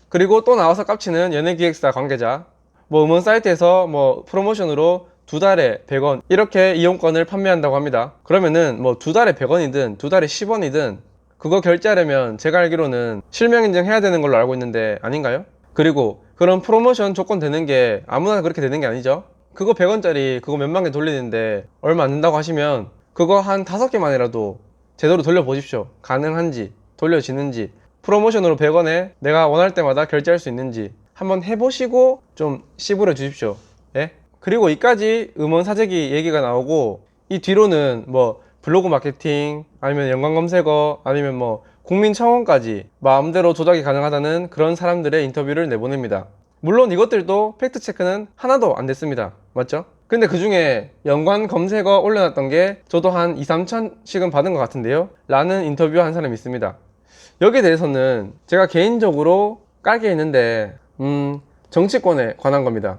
그리고 또 나와서 깝치는 연예기획사 관계자, 뭐 음원 사이트에서 뭐 프로모션으로 2달에 100원 이렇게 이용권을 판매한다고 합니다. 그러면은 뭐 2달에 100원이든 2달에 10원이든 그거 결제하려면 제가 알기로는 실명 인증해야 되는 걸로 알고 있는데 아닌가요? 그리고 그런 프로모션 조건 되는 게 아무나 그렇게 되는 게 아니죠. 그거 100원짜리 그거 몇만 개 돌리는데 얼마 안 든다고 하시면 그거 한 5개만이라도 제대로 돌려보십시오. 가능한지, 돌려지는지, 프로모션으로 100원에 내가 원할 때마다 결제할 수 있는지 한번 해보시고 좀 씨부려 주십시오. 예? 그리고 이까지 음원 사재기 얘기가 나오고 이 뒤로는 뭐 블로그 마케팅, 아니면 연관 검색어, 아니면 뭐 국민청원까지 마음대로 조작이 가능하다는 그런 사람들의 인터뷰를 내보냅니다. 물론 이것들도 팩트체크는 하나도 안 됐습니다. 맞죠? 근데 그 중에 연관 검색어 올려놨던 게 저도 한 2-3천씩은 받은 것 같은데요 라는 인터뷰 한 사람이 있습니다. 여기에 대해서는 제가 개인적으로 깔게 있는데 정치권에 관한 겁니다.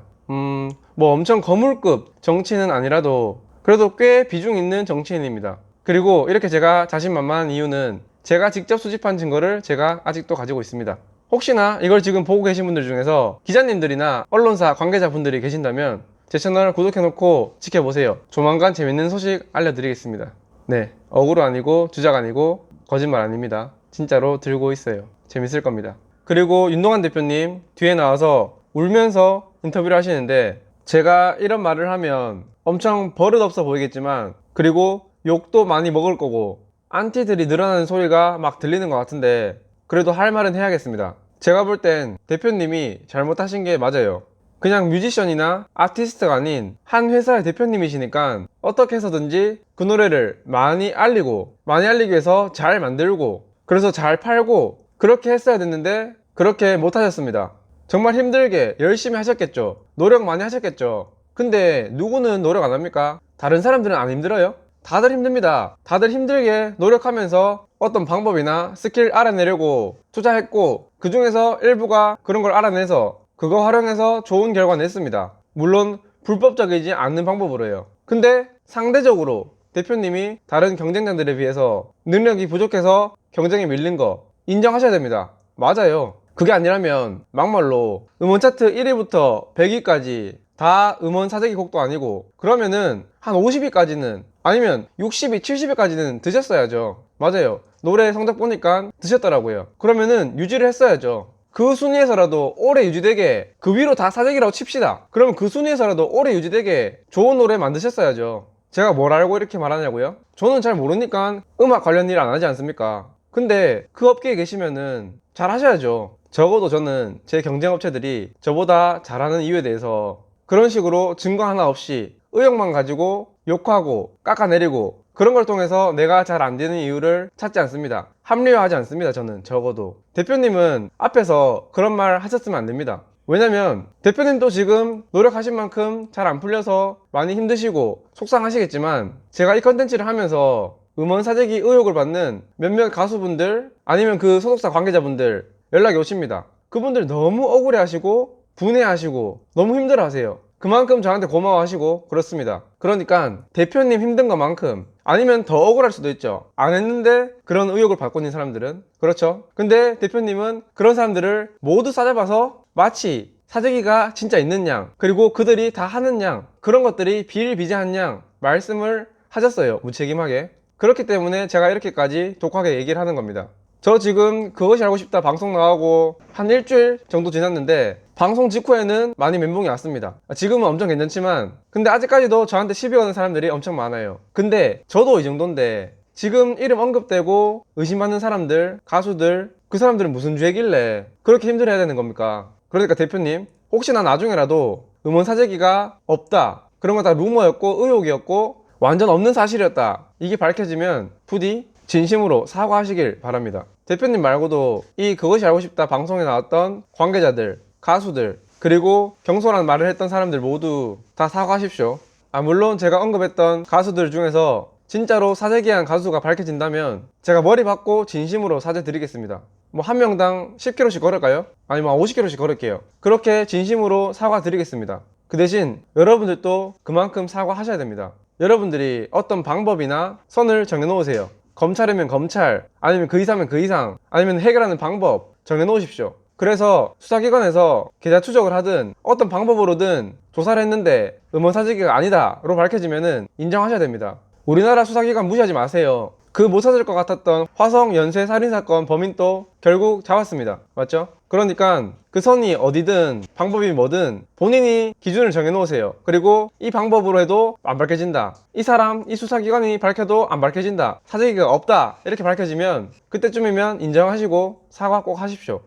뭐 엄청 거물급 정치인은 아니라도 그래도 꽤 비중 있는 정치인입니다. 그리고 이렇게 제가 자신만만한 이유는 제가 직접 수집한 증거를 제가 아직도 가지고 있습니다. 혹시나 이걸 지금 보고 계신 분들 중에서 기자님들이나 언론사 관계자분들이 계신다면 제 채널 구독해놓고 지켜보세요. 조만간 재밌는 소식 알려드리겠습니다. 네, 억울로 아니고 주작 아니고 거짓말 아닙니다. 진짜로 들고 있어요. 재밌을 겁니다. 그리고 윤동환 대표님 뒤에 나와서 울면서 인터뷰를 하시는데 제가 이런 말을 하면 엄청 버릇없어 보이겠지만 그리고 욕도 많이 먹을 거고 안티들이 늘어나는 소리가 막 들리는 것 같은데 그래도 할 말은 해야겠습니다. 제가 볼 땐 대표님이 잘못하신 게 맞아요. 그냥 뮤지션이나 아티스트가 아닌 한 회사의 대표님이시니까 어떻게 해서든지 그 노래를 많이 알리기 위해서 잘 만들고 그래서 잘 팔고 그렇게 했어야 됐는데 그렇게 못하셨습니다. 정말 힘들게 열심히 하셨겠죠. 노력 많이 하셨겠죠. 근데 누구는 노력 안 합니까? 다른 사람들은 안 힘들어요? 다들 힘듭니다. 다들 힘들게 노력하면서 어떤 방법이나 스킬 알아내려고 투자했고 그 중에서 일부가 그런 걸 알아내서 그거 활용해서 좋은 결과 냈습니다. 물론 불법적이지 않는 방법으로요. 근데 상대적으로 대표님이 다른 경쟁자들에 비해서 능력이 부족해서 경쟁에 밀린 거 인정하셔야 됩니다. 맞아요. 그게 아니라면 막말로 음원 차트 1위부터 100위까지 다 음원 사재기 곡도 아니고 그러면은 한 50위까지는 아니면 60위, 70위까지는 드셨어야죠. 맞아요. 노래 성적 보니까 드셨더라고요. 그러면은 유지를 했어야죠. 그 순위에서라도 오래 유지되게 그 위로 다 사재기라고 칩시다. 그러면 그 순위에서라도 오래 유지되게 좋은 노래 만드셨어야죠. 제가 뭘 알고 이렇게 말하냐고요? 저는 잘 모르니까 음악 관련 일 안 하지 않습니까? 근데 그 업계에 계시면은 잘 하셔야죠. 적어도 저는 제 경쟁업체들이 저보다 잘하는 이유에 대해서 그런 식으로 증거 하나 없이 의혹만 가지고 욕하고 깎아내리고 그런 걸 통해서 내가 잘 안 되는 이유를 찾지 않습니다. 합리화하지 않습니다. 저는 적어도. 대표님은 앞에서 그런 말 하셨으면 안 됩니다. 왜냐면 대표님도 지금 노력하신 만큼 잘 안 풀려서 많이 힘드시고 속상하시겠지만 제가 이 컨텐츠를 하면서 음원 사재기 의혹을 받는 몇몇 가수분들 아니면 그 소속사 관계자분들 연락이 오십니다. 그분들 너무 억울해하시고 분해하시고 너무 힘들어하세요. 그만큼 저한테 고마워하시고 그렇습니다. 그러니까 대표님 힘든 것만큼 아니면 더 억울할 수도 있죠. 안 했는데 그런 의혹을 받고 있는 사람들은. 그렇죠. 근데 대표님은 그런 사람들을 모두 싸잡아서 마치 사재기가 진짜 있는 양, 그리고 그들이 다 하는 양, 그런 것들이 비일비재한 양 말씀을 하셨어요. 무책임하게. 그렇기 때문에 제가 이렇게까지 독하게 얘기를 하는 겁니다. 저 지금 그것이 알고 싶다 방송 나가고 한 일주일 정도 지났는데 방송 직후에는 많이 멘붕이 왔습니다. 지금은 엄청 괜찮지만 근데 아직까지도 저한테 시비 거는 사람들이 엄청 많아요. 근데 저도 이 정도인데 지금 이름 언급되고 의심받는 사람들, 가수들, 그 사람들은 무슨 죄길래 그렇게 힘들어야 되는 겁니까? 그러니까 대표님, 혹시나 나중에라도 음원 사재기가 없다, 그런 거 다 루머였고 의혹이었고 완전 없는 사실이었다, 이게 밝혀지면 부디 진심으로 사과하시길 바랍니다. 대표님 말고도 이 그것이 알고 싶다 방송에 나왔던 관계자들, 가수들, 그리고 경솔한 말을 했던 사람들 모두 다 사과하십시오. 물론 제가 언급했던 가수들 중에서 진짜로 사재기한 가수가 밝혀진다면 제가 머리 받고 진심으로 사죄 드리겠습니다. 뭐 한 명당 10kg씩 걸을까요? 아니면 50kg씩 걸을게요. 그렇게 진심으로 사과 드리겠습니다. 그 대신 여러분들도 그만큼 사과하셔야 됩니다. 여러분들이 어떤 방법이나 선을 정해놓으세요. 검찰이면 검찰, 아니면 그 이상이면 그 이상, 아니면 해결하는 방법 정해놓으십시오. 그래서 수사기관에서 계좌 추적을 하든 어떤 방법으로든 조사를 했는데 음원 사재기가 아니다로 밝혀지면은 인정하셔야 됩니다. 우리나라 수사기관 무시하지 마세요. 그 못 찾을 것 같았던 화성 연쇄 살인사건 범인도 결국 잡았습니다. 맞죠? 그러니까 그 선이 어디든 방법이 뭐든 본인이 기준을 정해놓으세요. 그리고 이 방법으로 해도 안 밝혀진다, 이 사람, 이 수사기관이 밝혀도 안 밝혀진다, 사재기가 없다, 이렇게 밝혀지면 그때쯤이면 인정하시고 사과 꼭 하십시오.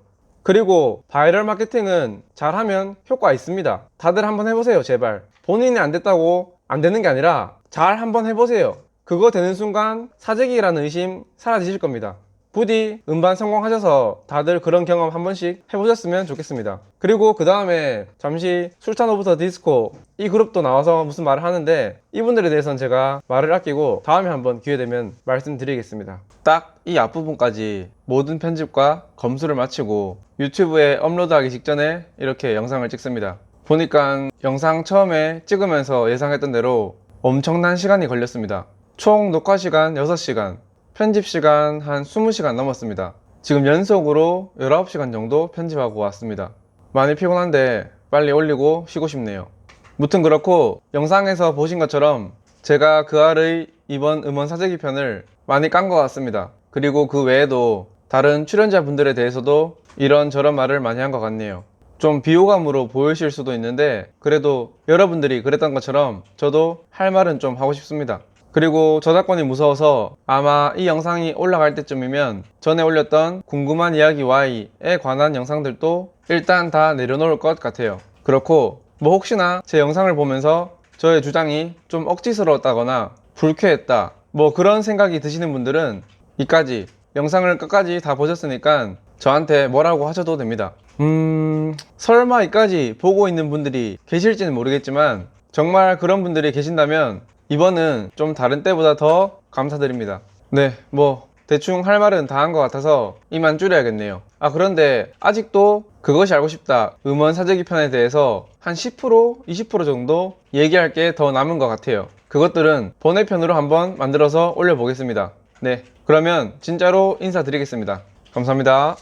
그리고 바이럴 마케팅은 잘하면 효과 있습니다. 다들 한번 해보세요. 제발. 본인이 안 됐다고 안 되는 게 아니라 잘 한번 해보세요. 그거 되는 순간 사재기라는 의심 사라지실 겁니다. 부디 음반 성공하셔서 다들 그런 경험 한 번씩 해보셨으면 좋겠습니다. 그리고 그 다음에 잠시 술탄 오브 더 디스코 이 그룹도 나와서 무슨 말을 하는데 이분들에 대해서는 제가 말을 아끼고 다음에 한번 기회되면 말씀드리겠습니다. 딱 이 앞부분까지 모든 편집과 검수를 마치고 유튜브에 업로드하기 직전에 이렇게 영상을 찍습니다. 보니까 영상 처음에 찍으면서 예상했던 대로 엄청난 시간이 걸렸습니다. 총 녹화 시간 6시간, 편집 시간 한 20시간 넘었습니다. 지금 연속으로 19시간 정도 편집하고 왔습니다. 많이 피곤한데 빨리 올리고 쉬고 싶네요. 무튼 그렇고 영상에서 보신 것처럼 제가 그알의 이번 음원 사재기 편을 많이 깐 것 같습니다. 그리고 그 외에도 다른 출연자분들에 대해서도 이런저런 말을 많이 한 것 같네요. 좀 비호감으로 보이실 수도 있는데 그래도 여러분들이 그랬던 것처럼 저도 할 말은 좀 하고 싶습니다. 그리고 저작권이 무서워서 아마 이 영상이 올라갈 때쯤이면 전에 올렸던 궁금한 이야기 Y에 관한 영상들도 일단 다 내려놓을 것 같아요. 그렇고 뭐 혹시나 제 영상을 보면서 저의 주장이 좀 억지스러웠다거나 불쾌했다, 뭐 그런 생각이 드시는 분들은 이까지 영상을 끝까지 다 보셨으니까 저한테 뭐라고 하셔도 됩니다. 설마 이까지 보고 있는 분들이 계실지는 모르겠지만 정말 그런 분들이 계신다면 이번은 좀 다른 때보다 더 감사드립니다. 네, 뭐 대충 할 말은 다 한 것 같아서 이만 줄여야겠네요. 그런데 아직도 그것이 알고 싶다 음원 사재기 편에 대해서 한 10%, 20% 정도 얘기할 게 더 남은 것 같아요. 그것들은 번외편으로 한번 만들어서 올려보겠습니다. 네, 그러면 진짜로 인사드리겠습니다. 감사합니다.